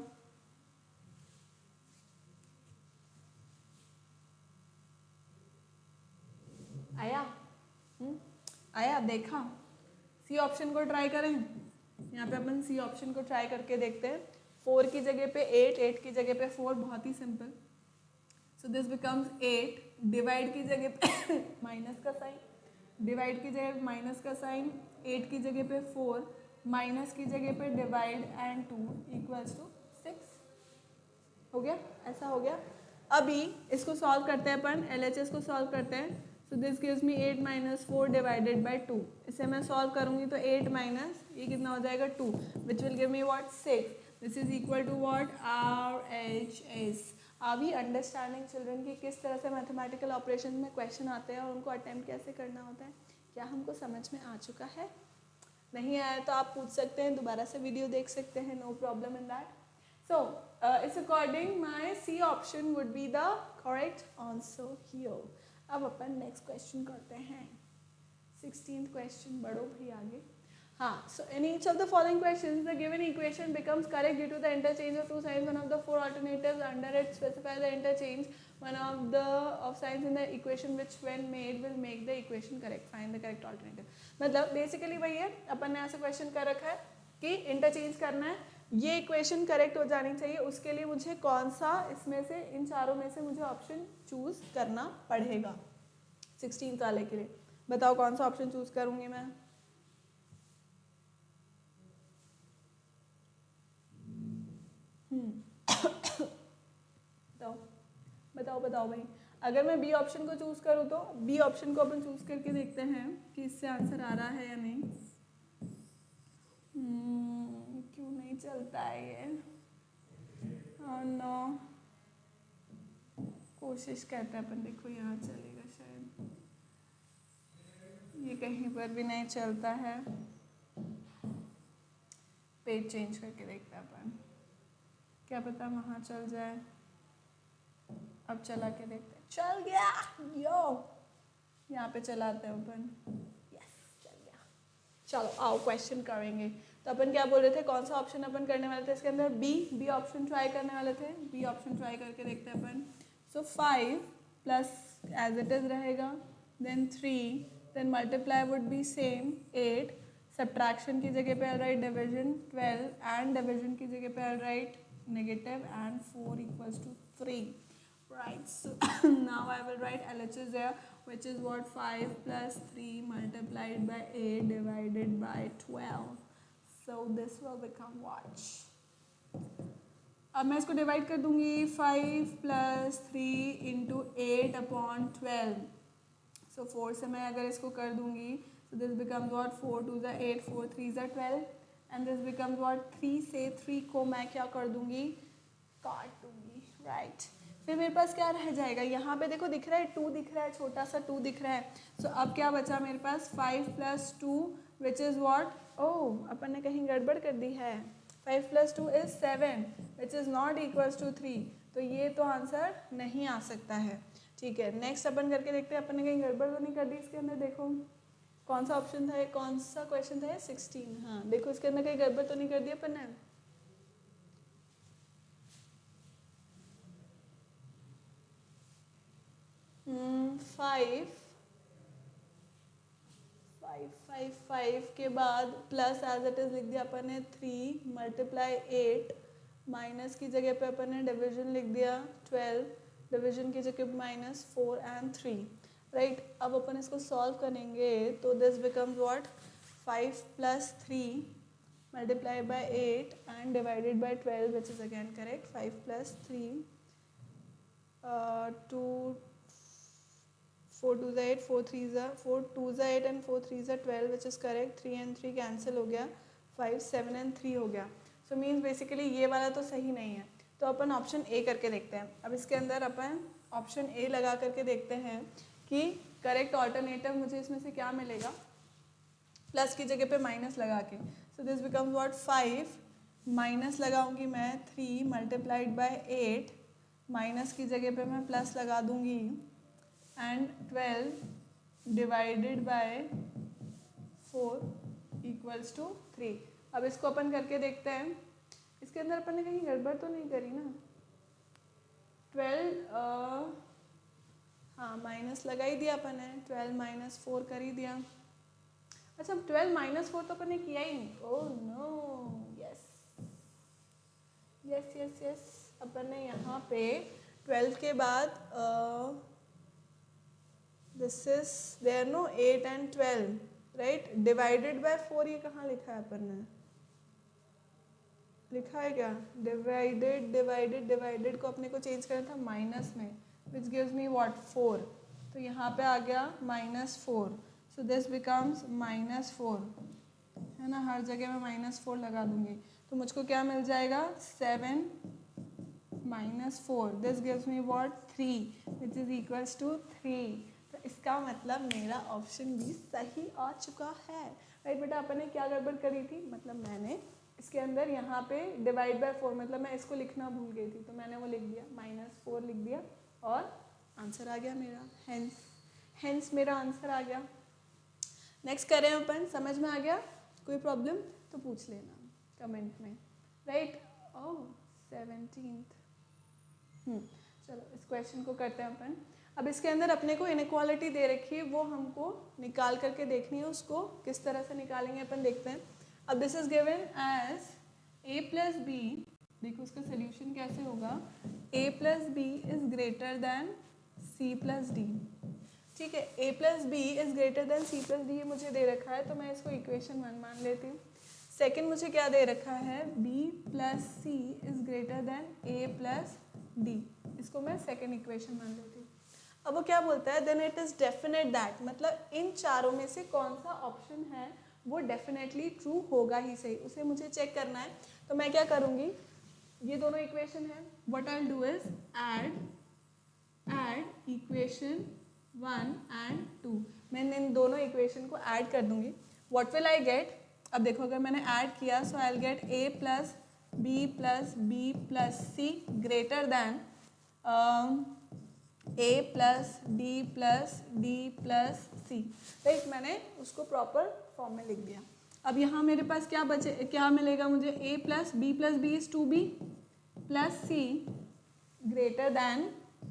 आया? आया? देखा? सी ऑप्शन को ट्राई करें। यहाँ पे अपन सी ऑप्शन को ट्राई करके देखते हैं। 4 की जगह पे 8, 8 की जगह पे 4, बहुत ही simple. So this becomes 8, divide की जगह पे माइनस का साइन, डिवाइड की जगह माइनस का साइन, 8 की जगह पे 4, माइनस की जगह पे डिवाइड एंड 2 इक्वल्स टू 6। हो गया? ऐसा हो गया। अभी इसको सॉल्व करते हैं अपन, LHS को सॉल्व करते हैं। सो this gives me 8 minus 4 divided by 2। इसे मैं सॉल्व करूंगी तो 8 माइनस ये कितना हो जाएगा 2, which will give me what 6। This is equal to what RHS। अभी अंडरस्टैंडिंग चिल्ड्रन की किस तरह से मैथमेटिकल ऑपरेशन में क्वेश्चन आते हैं और उनको अटेम्प्ट कैसे करना होता है, क्या हमको समझ में आ चुका है? नहीं आया तो आप पूछ सकते हैं, दोबारा से वीडियो देख सकते हैं, no problem in that. So, इस according my C option would be the correct answer here. अब अपन नेक्स्ट क्वेश्चन करते हैं। 16th क्वेश्चन, बढ़ो भाई आगे। हाँ, so in each of the following questions, the given equation becomes correct due to the interchange of two signs. One of the four alternatives under it specify the interchange. One of the signs in the equation which when made will make the equation correct. Find the correct alternative. मतलब बेसिकली वही है, अपन ने ऐसा क्वेश्चन कर रखा है कि इंटरचेंज करना है, ये इक्वेशन करेक्ट हो जानी चाहिए, उसके लिए मुझे कौन सा इसमें से, इन चारों में से मुझे ऑप्शन चूज करना पड़ेगा 16 वाले के लिए। बताओ कौन सा ऑप्शन चूज करूंगी मैं? बताओ बताओ बताओ भाई। अगर मैं बी ऑप्शन को चूज करूँ तो बी ऑप्शन को अपन चूज करके देखते हैं कि इससे आंसर आ रहा है या नहीं। क्यों नहीं चलता है ये? नो, कोशिश करते हैं अपन। देखो यहाँ चलेगा शायद, ये कहीं पर भी नहीं चलता है। पेज चेंज करके देखते हैं अपन, क्या पता वहाँ चल जाए। अब चला के देखते हैं, चल गया। यो, यहाँ पे चलाते हैं अपन। यस, चल गया। चलो आओ क्वेश्चन करेंगे। तो अपन क्या बोल रहे थे, कौन सा ऑप्शन अपन करने वाले थे इसके अंदर? बी ऑप्शन ट्राई करने वाले थे। बी ऑप्शन ट्राई करके देखते हैं अपन। So 5 plus as it is रहेगा, then 3, then multiply would be same 8, subtraction की जगह पे राइट डिवीजन 12, एंड डिवीजन की जगह पे write negative, and 4 equals to 3, right? So now I will write LHS there, which is what 5 plus 3 multiplied by 8 divided by 12. So this will become what? अब मैं इसको डिवाइड कर दूंगी 5 प्लस 3 इंटू 8 अपॉन 12। सो 4 से मैं अगर इसको कर दूंगी, so this becomes what 4 2 ज़ा 8, 4 3 ज़ा 12, and this becomes what 3 से 3 को मैं क्या कर दूंगी, काट दूंगी, राइट। फिर मेरे पास क्या रह जाएगा, यहाँ पे देखो दिख रहा है 2 दिख रहा है, छोटा सा 2 दिख रहा है। सो अब क्या बचा मेरे पास 5 plus 2 which is what, oh अपन ने कहीं गड़बड़ कर दी है। 5 plus 2 is 7 which is not equals to 3, तो ये तो आंसर नहीं आ सकता है। ठीक है, नेक्स्ट अपन करके देखते हैं, अपन ने कहीं गड़बड़ तो नहीं कर दी इसके अंदर। देखो कौन सा ऑप्शन था, कौन सा क्वेश्चन था, 16। हाँ देखो इसके अंदर कहीं गड़बड़ तो नहीं कर दी अपन ने। 5 के बाद प्लस एज इट इज लिख दिया अपन ने 3 मल्टीप्लाई 8, माइनस की जगह पे अपन ने डिवीजन लिख दिया 12, डिवीजन की जगह माइनस 4 एंड 3, राइट। अब अपन इसको सॉल्व करेंगे तो this becomes what 5 plus 3 multiply by 8 and divided by 12 which is again correct. 5 plus 3 2 4 2 ज़ा 8, 4 3 ज़ा 4 2 ज़ा 8 एंड 4 3 ज़ा 12 which is correct. 3 and 3 cancel हो गया, 5 7 एंड 3 हो गया। सो मीन्स बेसिकली ये वाला तो सही नहीं है, तो अपन ऑप्शन ए करके देखते हैं। अब इसके अंदर अपन ऑप्शन ए लगा करके देखते हैं कि करेक्ट ऑल्टरनेटिव मुझे इसमें से क्या मिलेगा, प्लस की जगह पे माइनस लगा के। सो दिस बिकम्स व्हाट 5 माइनस लगाऊंगी मैं 3 मल्टीप्लाइड बाय 8, माइनस की जगह पे मैं प्लस लगा दूंगी, and 12 divided by 4 equals to 3। अब इसको अपन करके देखते हैं, इसके अंदर अपन ने कहीं गड़बड़ तो नहीं करी ना। 12 हाँ माइनस लगा ही दिया अपन ने, 12 माइनस 4 कर ही दिया। अच्छा 12 माइनस 4 तो अपन ने किया ही नहीं। Oh no, yes yes yes yes, अपन ने यहाँ पे 12 के बाद this is there no 8 and 12 right, divided by 4 ये कहाँ लिखा है अपन ने, लिखा है क्या? डिवाइडेड डिवाइडेड डिवाइडेड को अपने को चेंज करना था माइनस में, विच गिव्स मी व्हाट 4, तो यहाँ पे आ गया -4, सो दिस बिकम्स -4, है ना, हर जगह मैं -4 लगा दूंगी, तो मुझको क्या मिल जाएगा 7 -4, this gives me what 3 which is equals to 3। तो इसका मतलब मेरा ऑप्शन भी सही आ चुका है, राइट बेटा। अपन ने क्या गड़बड़ करी थी, मतलब मैंने इसके अंदर यहाँ पे डिवाइड बाय 4, मतलब मैं इसको लिखना भूल गई थी, तो मैंने वो लिख दिया -4 लिख दिया और आंसर आ गया मेरा, हेंस मेरा आंसर आ गया। नेक्स्ट करें अपन, समझ में आ गया? कोई प्रॉब्लम तो पूछ लेना कमेंट में, राइट। ओह 17th, चलो इस क्वेश्चन को करते हैं अपन। अब इसके अंदर अपने को इनइक्वालिटी दे रखी है, वो हमको निकाल करके देखनी है, उसको किस तरह से निकालेंगे अपन देखते हैं। अब this is given as a plus b, देखो उसका सोल्यूशन कैसे होगा, a plus b is greater than c plus d, ठीक है। a plus b is greater than c plus d, ये मुझे दे रखा है, तो मैं इसको इक्वेशन 1 मान लेती हूँ। सेकेंड मुझे क्या दे रखा है, b plus c is greater than a plus d, इसको मैं सेकेंड इक्वेशन मान लेती हूँ। अब वो क्या बोलता है, then it is definite that, मतलब इन चारों में से कौन सा ऑप्शन है वो डेफिनेटली ट्रू होगा ही सही, उसे मुझे चेक करना है। तो मैं क्या करूँगी, ये दोनों इक्वेशन है, what I will do is add equation 1 and 2, मैं इन दोनों इक्वेशन को ऐड कर दूंगी। व्हाट विल आई गेट, अब देखो अगर मैंने ऐड किया, so I will get a plus B plus B plus C greater than a plus D plus D plus C, right. मैंने उसको प्रॉपर फॉर्म में लिख दिया। अब यहाँ मेरे पास क्या बचे, क्या मिलेगा मुझे, a plus b is 2b plus C greater than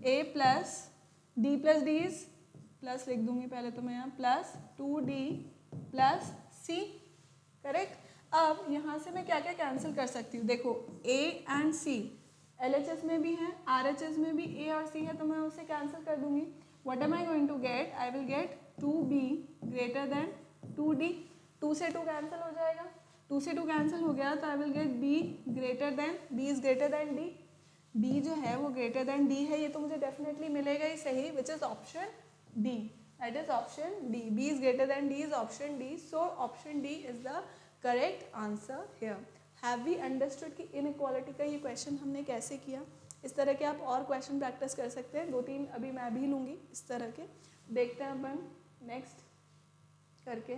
a plus d is, plus लिख दूंगी पहले तो मैं यहाँ, plus 2d plus c, correct. अब यहाँ से मैं क्या क्या कैंसिल कर सकती हूँ, देखो a एंड c LHS में भी है, RHS में भी a और c है, तो मैं उसे कैंसिल कर दूंगी। What am I going to get, I will get 2b greater than 2d, 2 से 2 कैंसिल हो जाएगा, 2 से 2 कैंसिल हो गया, तो आई will gate b greater than, b is greater than d, b जो है वो ग्रेटर देन d है, ये तो मुझे डेफिनेटली मिलेगा ही सही, which is option d, that is option d, b is greater than d is option d, so option d is the correct answer here. Have we understood कि इनइक्वालिटी का ये क्वेश्चन हमने कैसे किया। इस तरह के आप और क्वेश्चन प्रैक्टिस कर सकते हैं, 2-3 अभी मैं भी लूँगी इस तरह के, देखते हैं अपन नेक्स्ट करके।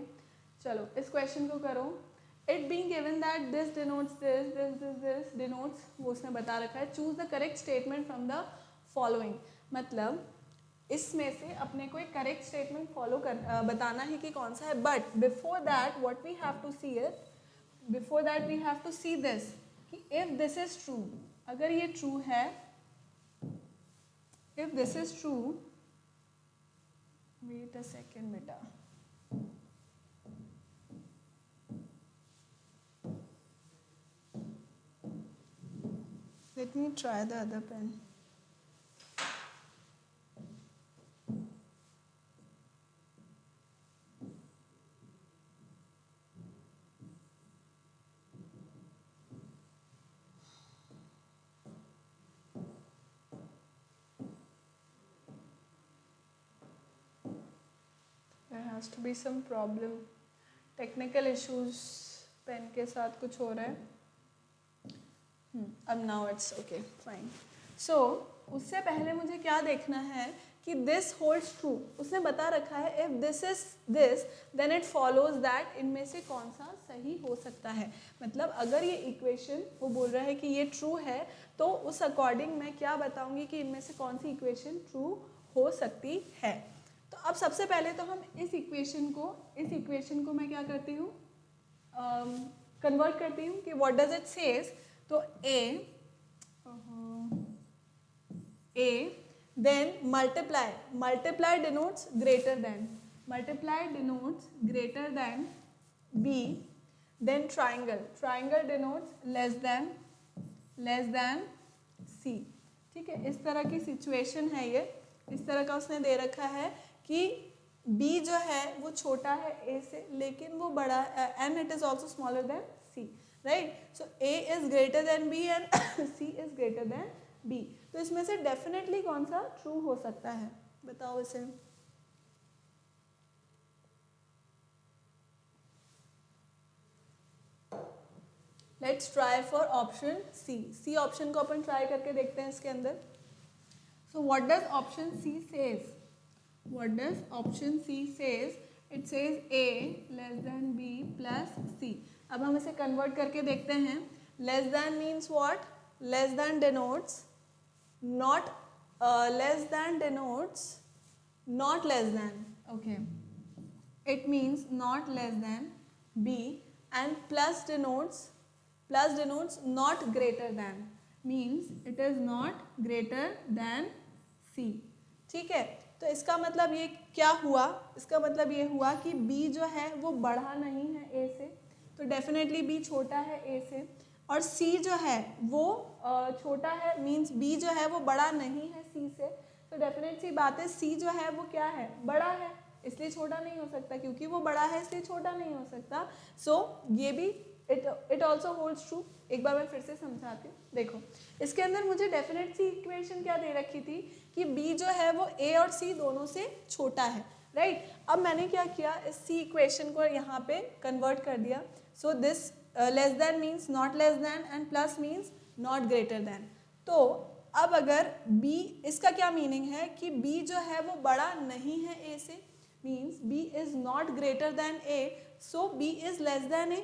चलो इस क्वेश्चन को करो, it being given that this denotes this denotes, वो उसने बता रखा है, choose the correct statement from the following, मतलब इसमें से अपने को एक करेक्ट स्टेटमेंट फॉलो कर बताना है कि कौन सा है, but before that what we have to see it, before that we have to see this कि इफ दिस इज ट्रू, अगर ये ट्रू है, if this is true, wait a second बेटा, let me try the other pen. There has to be some problem. Technical issues pen के साथ कुछ हो रहा है। अब now it's okay fine. So उससे पहले मुझे क्या देखना है कि दिस होल्ड्स ट्रू, उसने बता रखा है if this is this then it follows that, इनमें से कौन सा सही हो सकता है। मतलब अगर ये इक्वेशन वो बोल रहा है कि ये ट्रू है तो उस अकॉर्डिंग मैं क्या बताऊंगी कि इनमें से कौन सी इक्वेशन ट्रू हो सकती है। तो अब सबसे पहले तो हम इस इक्वेशन को मैं क्या करती हूँ, कन्वर्ट करती हूँ कि व्हाट डज इट सेज। तो a then multiply denotes greater than, b, then triangle denotes less than c। ठीक है, इस तरह की सिचुएशन है ये, इस तरह का उसने दे रखा है कि b जो है वो छोटा है a से लेकिन वो बड़ा and it is also smaller than c, right? So a is greater than b and c is greater than b। तो इसमें से डेफिनेटली कौन सा ट्रू हो सकता है, बताओ इसे। Let's try for option C option को अपन ट्राई करके देखते हैं इसके अंदर। So what does option c says, it says a less than b plus c। अब हम इसे कन्वर्ट करके देखते हैं। Less than means what, less than denotes not less than denotes not less than, okay, it means not less than b, and plus denotes not greater than, means it is not greater than c। ठीक है, तो इसका मतलब ये क्या हुआ, इसका मतलब ये हुआ कि b जो है वो बड़ा नहीं है a से, तो डेफिनेटली b छोटा है a से, और c जो है वो छोटा है, मींस b जो है वो बड़ा नहीं है c से, तो डेफिनेट सी बात है c जो है वो क्या है, बड़ा है, इसलिए छोटा नहीं हो सकता, क्योंकि वो बड़ा है इसलिए छोटा नहीं हो सकता। सो ये भी इट ऑल्सो होल्ड्स ट्रू। एक बार मैं फिर से समझाती हूँ, देखो इसके अंदर मुझे डेफिनेट सी इक्वेशन क्या दे रखी थी कि b जो है वो a और c दोनों से छोटा है, राइट? अब मैंने क्या किया, इस c इक्वेशन को यहाँ पे कन्वर्ट कर दिया। So this less than means not less than and plus means not greater than. तो अब अगर b, इसका क्या मीनिंग है कि b जो है वो बड़ा नहीं है a से, means b is not greater than a, so b is less then a।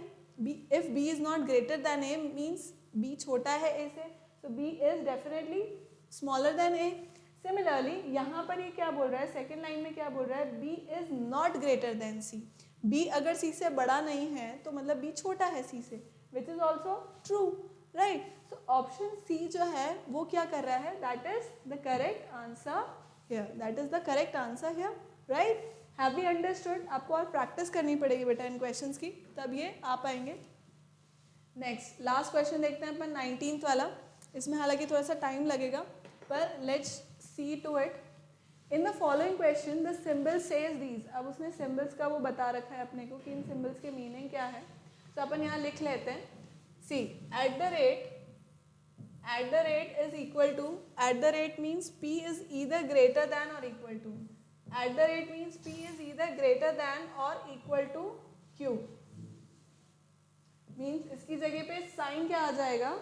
if b is not greater than a means b छोटा है a से, so b is definitely smaller than a। Similarly यहाँ पर ये क्या बोल रहा है, सेकेंड लाइन में क्या बोल रहा है, b is not greater than c। b अगर c से बड़ा नहीं है तो मतलब b छोटा है c से, which is also true, right? So option c जो है वो क्या कर रहा है, that is the correct answer here, right? Have we understood? आपको और प्रैक्टिस करनी पड़ेगी बेटा इन क्वेश्चंस की, तब ये आ पाएंगे। नेक्स्ट लास्ट क्वेश्चन देखते हैं अपन 19th वाला। इसमें हालांकि थोड़ा सा टाइम लगेगा पर let's see to it. In the following question the symbol says these. अब उसने सिंबल्स का वो बता रखा है अपने को कि इन सिंबल्स के मीनिंग क्या है, तो अपन यहाँ लिख लेते हैं। C at the rate is equal to, at the rate means p is either greater than और equal to, at the rate means p is either greater than or equal to q, means इसकी जगह पे साइन क्या आ जाएगा,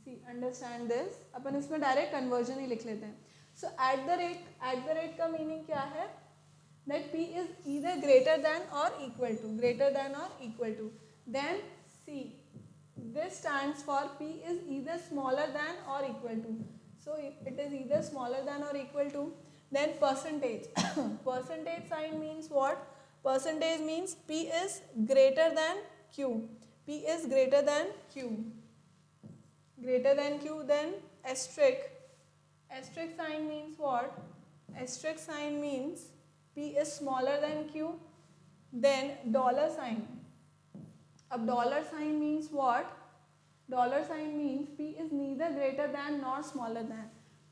see understand this, अपन इसमें डायरेक्ट कन्वर्जन ही लिख लेते हैं। so at the rate का मीनिंग क्या है, that p is either greater than or equal to, then c this stands for p is either smaller than or equal to, so it is either smaller than or equal to। Then percentage percentage sign means what, percentage means p is greater than q, then asterisk sign means what, asterisk sign means p is smaller than q, then dollar sign। अब dollar sign means what, dollar sign means p is neither greater than nor smaller than,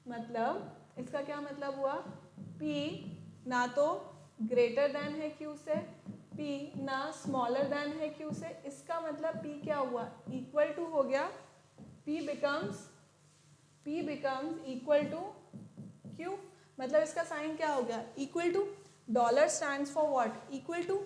मतलब इसका क्या मतलब हुआ, p ना तो ग्रेटर देन है q से, p ना स्मॉलर देन है q से, इसका मतलब p क्या हुआ, इक्वल टू हो गया, p becomes equal to q, मतलब इसका साइन क्या हो गया, equal to. Dollar stands for what, equal to.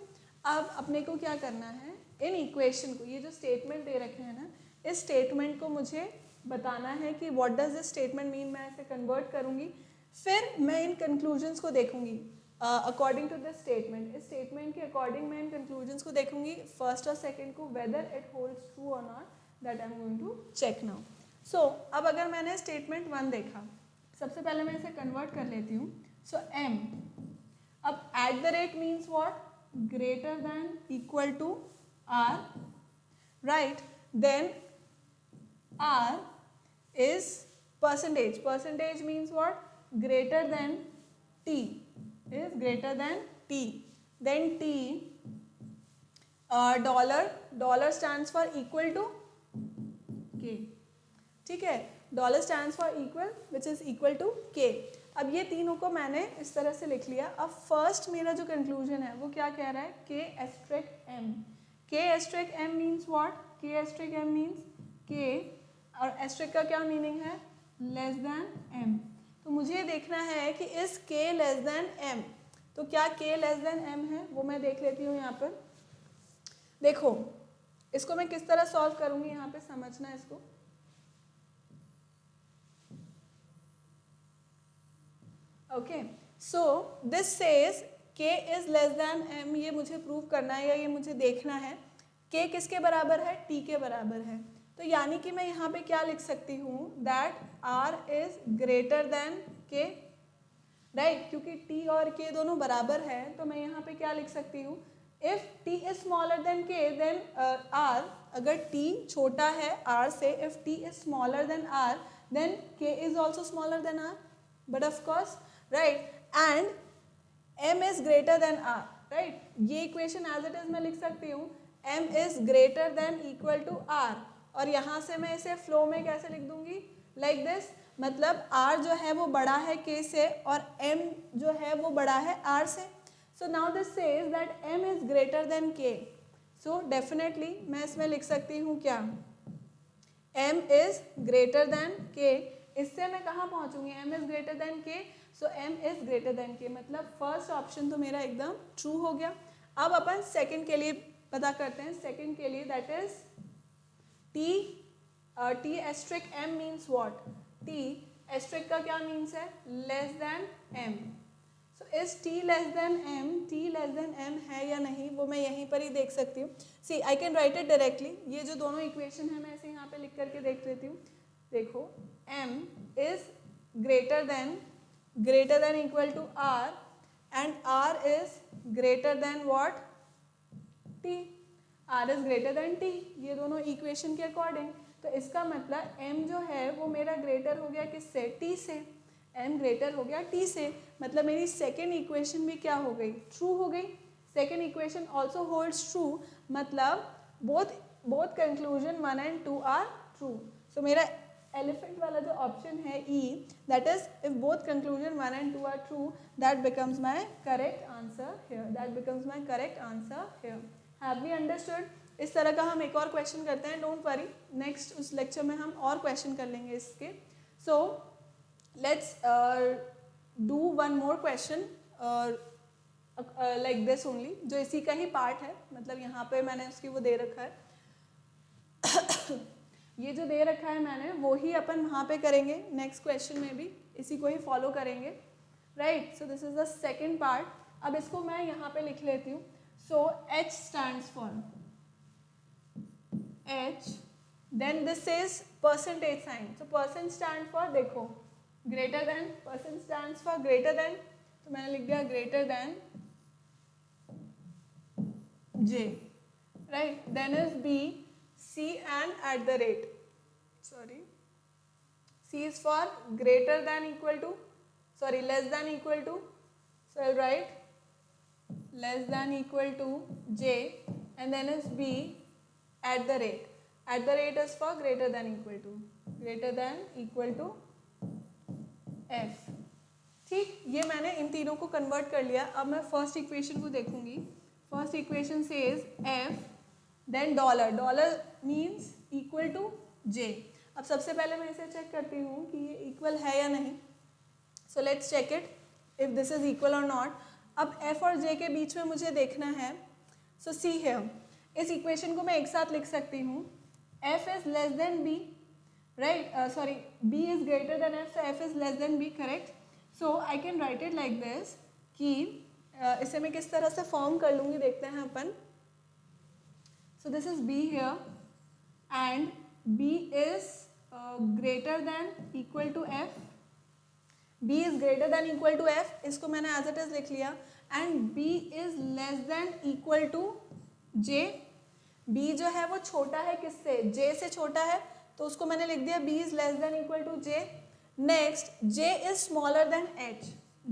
अब अपने को क्या करना है, इन इक्वेशन को, ये जो स्टेटमेंट दे रखे हैं ना, इस स्टेटमेंट को मुझे बताना है कि what does this statement mean. मैं इसे कन्वर्ट करूंगी, फिर मैं इन कंक्लूजन्स को देखूंगी अकॉर्डिंग टू दिस स्टेटमेंट। इस स्टेटमेंट के अकॉर्डिंग मैं इन कंक्लूजन्स को देखूंगी, फर्स्ट और सेकंड को, वेदर इट होल्ड्स ट्रू और not, that I am going to check now. So अब अगर मैंने स्टेटमेंट 1 देखा, सबसे पहले मैं इसे कन्वर्ट कर लेती हूँ। सो एम, अब at the rate means what, greater than equal to r, right. Then r is percentage, percentage means what, greater than t, is greater than t. Then t, dollar, dollar stands for equal to k, ठीक है, dollar stands for equal which is equal to k। अब ये तीनों को मैंने इस तरह से लिख लिया। अब फर्स्ट मेरा जो कंक्लूजन है वो क्या कह रहा है, k asterisk m, k asterisk m means what, k asterisk m means k, और एस्ट्रिक का क्या मीनिंग है, लेस देन m। तो मुझे ये देखना है कि इस k लेस देन m, तो क्या k लेस देन m है, वो मैं देख लेती हूँ यहाँ पर। देखो इसको मैं किस तरह सॉल्व करूँगी, यहाँ पे समझना इसको। Okay, so this says k is less then m, ये मुझे प्रूव करना है या ये मुझे देखना है k किसके बराबर है, t के बराबर है। तो यानी कि मैं यहाँ पे क्या लिख सकती हूँ, that r is greater then k, right, क्योंकि t और k दोनों बराबर है। तो मैं यहाँ पे क्या लिख सकती हूँ, if t is smaller than k then r, अगर t छोटा है r से, if t is smaller than r then k is also smaller than r, but of course, right, and m is greater than r, right. ये इक्वेशन एज इट इज मैं लिख सकती हूँ, m is greater than equal to r, और यहाँ से मैं इसे फ्लो में कैसे लिख दूंगी, लाइक दिस, मतलब r जो है वो बड़ा है k से और m जो है वो बड़ा है r से। So now this says that m is greater then k, so definitely मैं इसमें लिख सकती हूँ क्या, m is greater then k। इससे मैं कहाँ पहुँचूंगी, m is greater then k, so m is greater then k, मतलब फर्स्ट ऑप्शन तो मेरा एकदम ट्रू हो गया। अब अपन सेकंड के लिए पता करते हैं, सेकंड के लिए that is t asterisk m means what, t asterisk का क्या मीन्स है, लेस देन m। सो इस t लेस देन m है या नहीं वो मैं यहीं पर ही देख सकती हूँ। See I can write it directly, ये जो दोनों इक्वेशन है मैं इसे यहाँ पे लिख करके देख लेती हूँ। देखो m is greater than equal to r and r is greater than what, t, r is greater than t, ये दोनों इक्वेशन के अकॉर्डिंग। तो इसका मतलब m जो है वो मेरा ग्रेटर हो गया किससे, t से, m ग्रेटर हो गया t से, मतलब मेरी सेकेंड इक्वेशन भी क्या हो गई, ट्रू हो गई। Second equation also holds true, मतलब both conclusion 1 and 2 are true. So मेरा एलिफेंट वाला जो ऑप्शन है E, that is if both conclusion 1 and 2 are true, that becomes my correct answer here, that becomes my correct answer here. Have we understood? इस तरह का हम एक और क्वेश्चन करते हैं, डोंट वरी, नेक्स्ट उस लेक्चर में हम और क्वेश्चन कर लेंगे इसके। So let's do one more question like this only, जो इसी का ही पार्ट है, मतलब यहाँ पे मैंने उसकी वो दे रखा है ये जो दे रखा है मैंने वो ही अपन वहाँ पे करेंगे, नेक्स्ट क्वेश्चन में भी इसी को ही फॉलो करेंगे, right. So this is the second part. अब इसको मैं यहाँ पे लिख लेती हूँ। So H stands for H, then this is percentage sign, so percent stand for, देखो greater than, percent stands for greater than, तो मैंने लिख दिया greater than J, right. Then is B, C and at the rate, sorry, C is for greater than equal to, sorry, less than equal to, so I'll write less than equal to J, and then is B at the rate, at the rate is for greater than equal to F, ठीक। ये मैंने इन तीनों को कन्वर्ट कर लिया। अब मैं फर्स्ट इक्वेशन को देखूंगी। First equation says F then dollar means equal to J। अब सबसे पहले मैं इसे चेक करती हूँ कि ये इक्वल है या नहीं। So let's check it if this is equal और नॉट। अब F और J के बीच में मुझे देखना है। सो सी हियर, इस इक्वेशन को मैं एक साथ लिख सकती हूँ, F is less than B, right, sorry B is greater than F, so F is less than B, correct. So I can write it like this कि इसे मैं किस तरह से फॉर्म कर लूँगी, देखते हैं अपन. So this is B here and B is greater than equal to F. b is greater than equal to f, इसको मैंने एज इट इज लिख लिया. And b is less than equal to j. b जो है वो छोटा है किससे, j से छोटा है, तो उसको मैंने लिख दिया b is less than equal to j. Next j is smaller than h.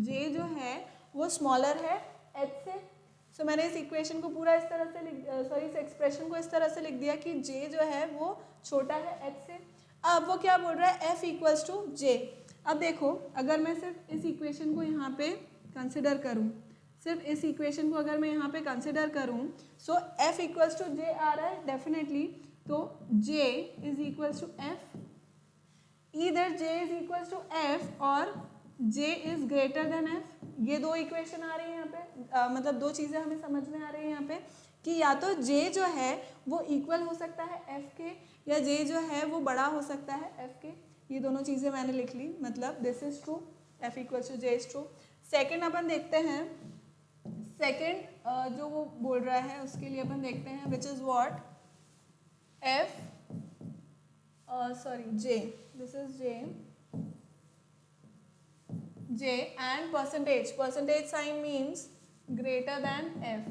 j जो है वो स्मॉलर है h से. सो मैंने इस इक्वेशन को पूरा इस तरह से इस एक्सप्रेशन को इस तरह से लिख दिया कि j जो है वो छोटा है h से. अब वो क्या बोल रहा है, f इक्वल्स टू j. अब देखो, अगर मैं सिर्फ इस इक्वेशन को यहाँ पे कंसिडर करूँ, सिर्फ इस इक्वेशन को अगर मैं यहाँ पे कंसिडर करूँ, so f equals to j आ रहा है डेफिनेटली. तो j is equals to f. Either j is equals to f और j is greater than f. ये दो इक्वेशन आ रही है यहाँ पे, मतलब दो चीज़ें हमें समझ में आ रही है यहाँ पे कि या तो j जो है वो इक्वल हो सकता है f के, या j जो है वो बड़ा हो सकता है f के. ये दोनों चीज़ें मैंने लिख ली, मतलब this is true, f equals to j is true. Second अपन देखते हैं, सेकेंड जो वो बोल रहा है उसके लिए अपन देखते हैं which is what, f j, this is j and percentage sign means greater than f.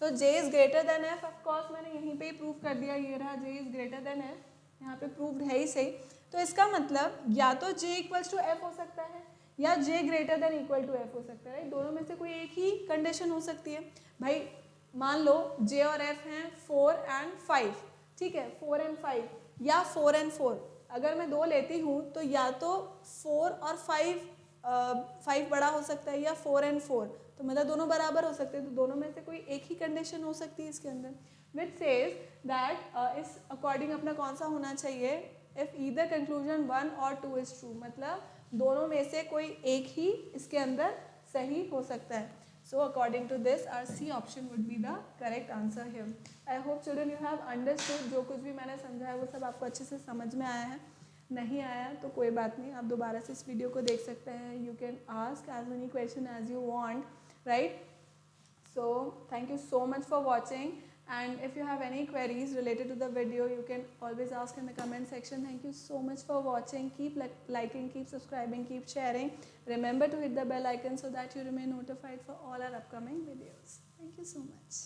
so j is greater than f, of course मैंने यहीं पे ही प्रूव कर दिया, ये रहा j is greater than f, यहाँ पे प्रूव्ड है ही सही. तो इसका मतलब या तो j इक्वल्स टू f हो सकता है या j greater than equal to f हो सकता है. दोनों में से कोई एक ही कंडीशन हो सकती है. भाई मान लो j और f हैं 4 and 5, ठीक है, 4 and 5 या 4 and 4. अगर मैं दो लेती हूँ तो या तो 4 और 5 बड़ा हो सकता है या 4 and 4, तो मतलब दोनों बराबर हो सकते हैं. तो दोनों में से कोई एक ही कंडीशन हो सकती है इसके अंदर, विच सेज दैट इस अकॉर्डिंग अपना कौन सा होना चाहिए, इफ ईदर कंक्लूजन 1 और 2 इज ट्रू, मतलब दोनों में से कोई एक ही इसके अंदर सही हो सकता है. So according to this our c option would be the correct answer here. I hope children you have understood. जो कुछ भी मैंने समझा है वो सब आपको अच्छे से समझ में आया है. नहीं आया तो कोई बात नहीं, आप दोबारा से इस वीडियो को देख सकते हैं. You can ask as many question as you want, right. So thank you so much for watching, and if you have any queries related to the video you can always ask in the comment section. Thank you so much for watching. Keep liking, keep subscribing, keep sharing. Remember to hit the bell icon so that you remain notified for all our upcoming videos. Thank you so much.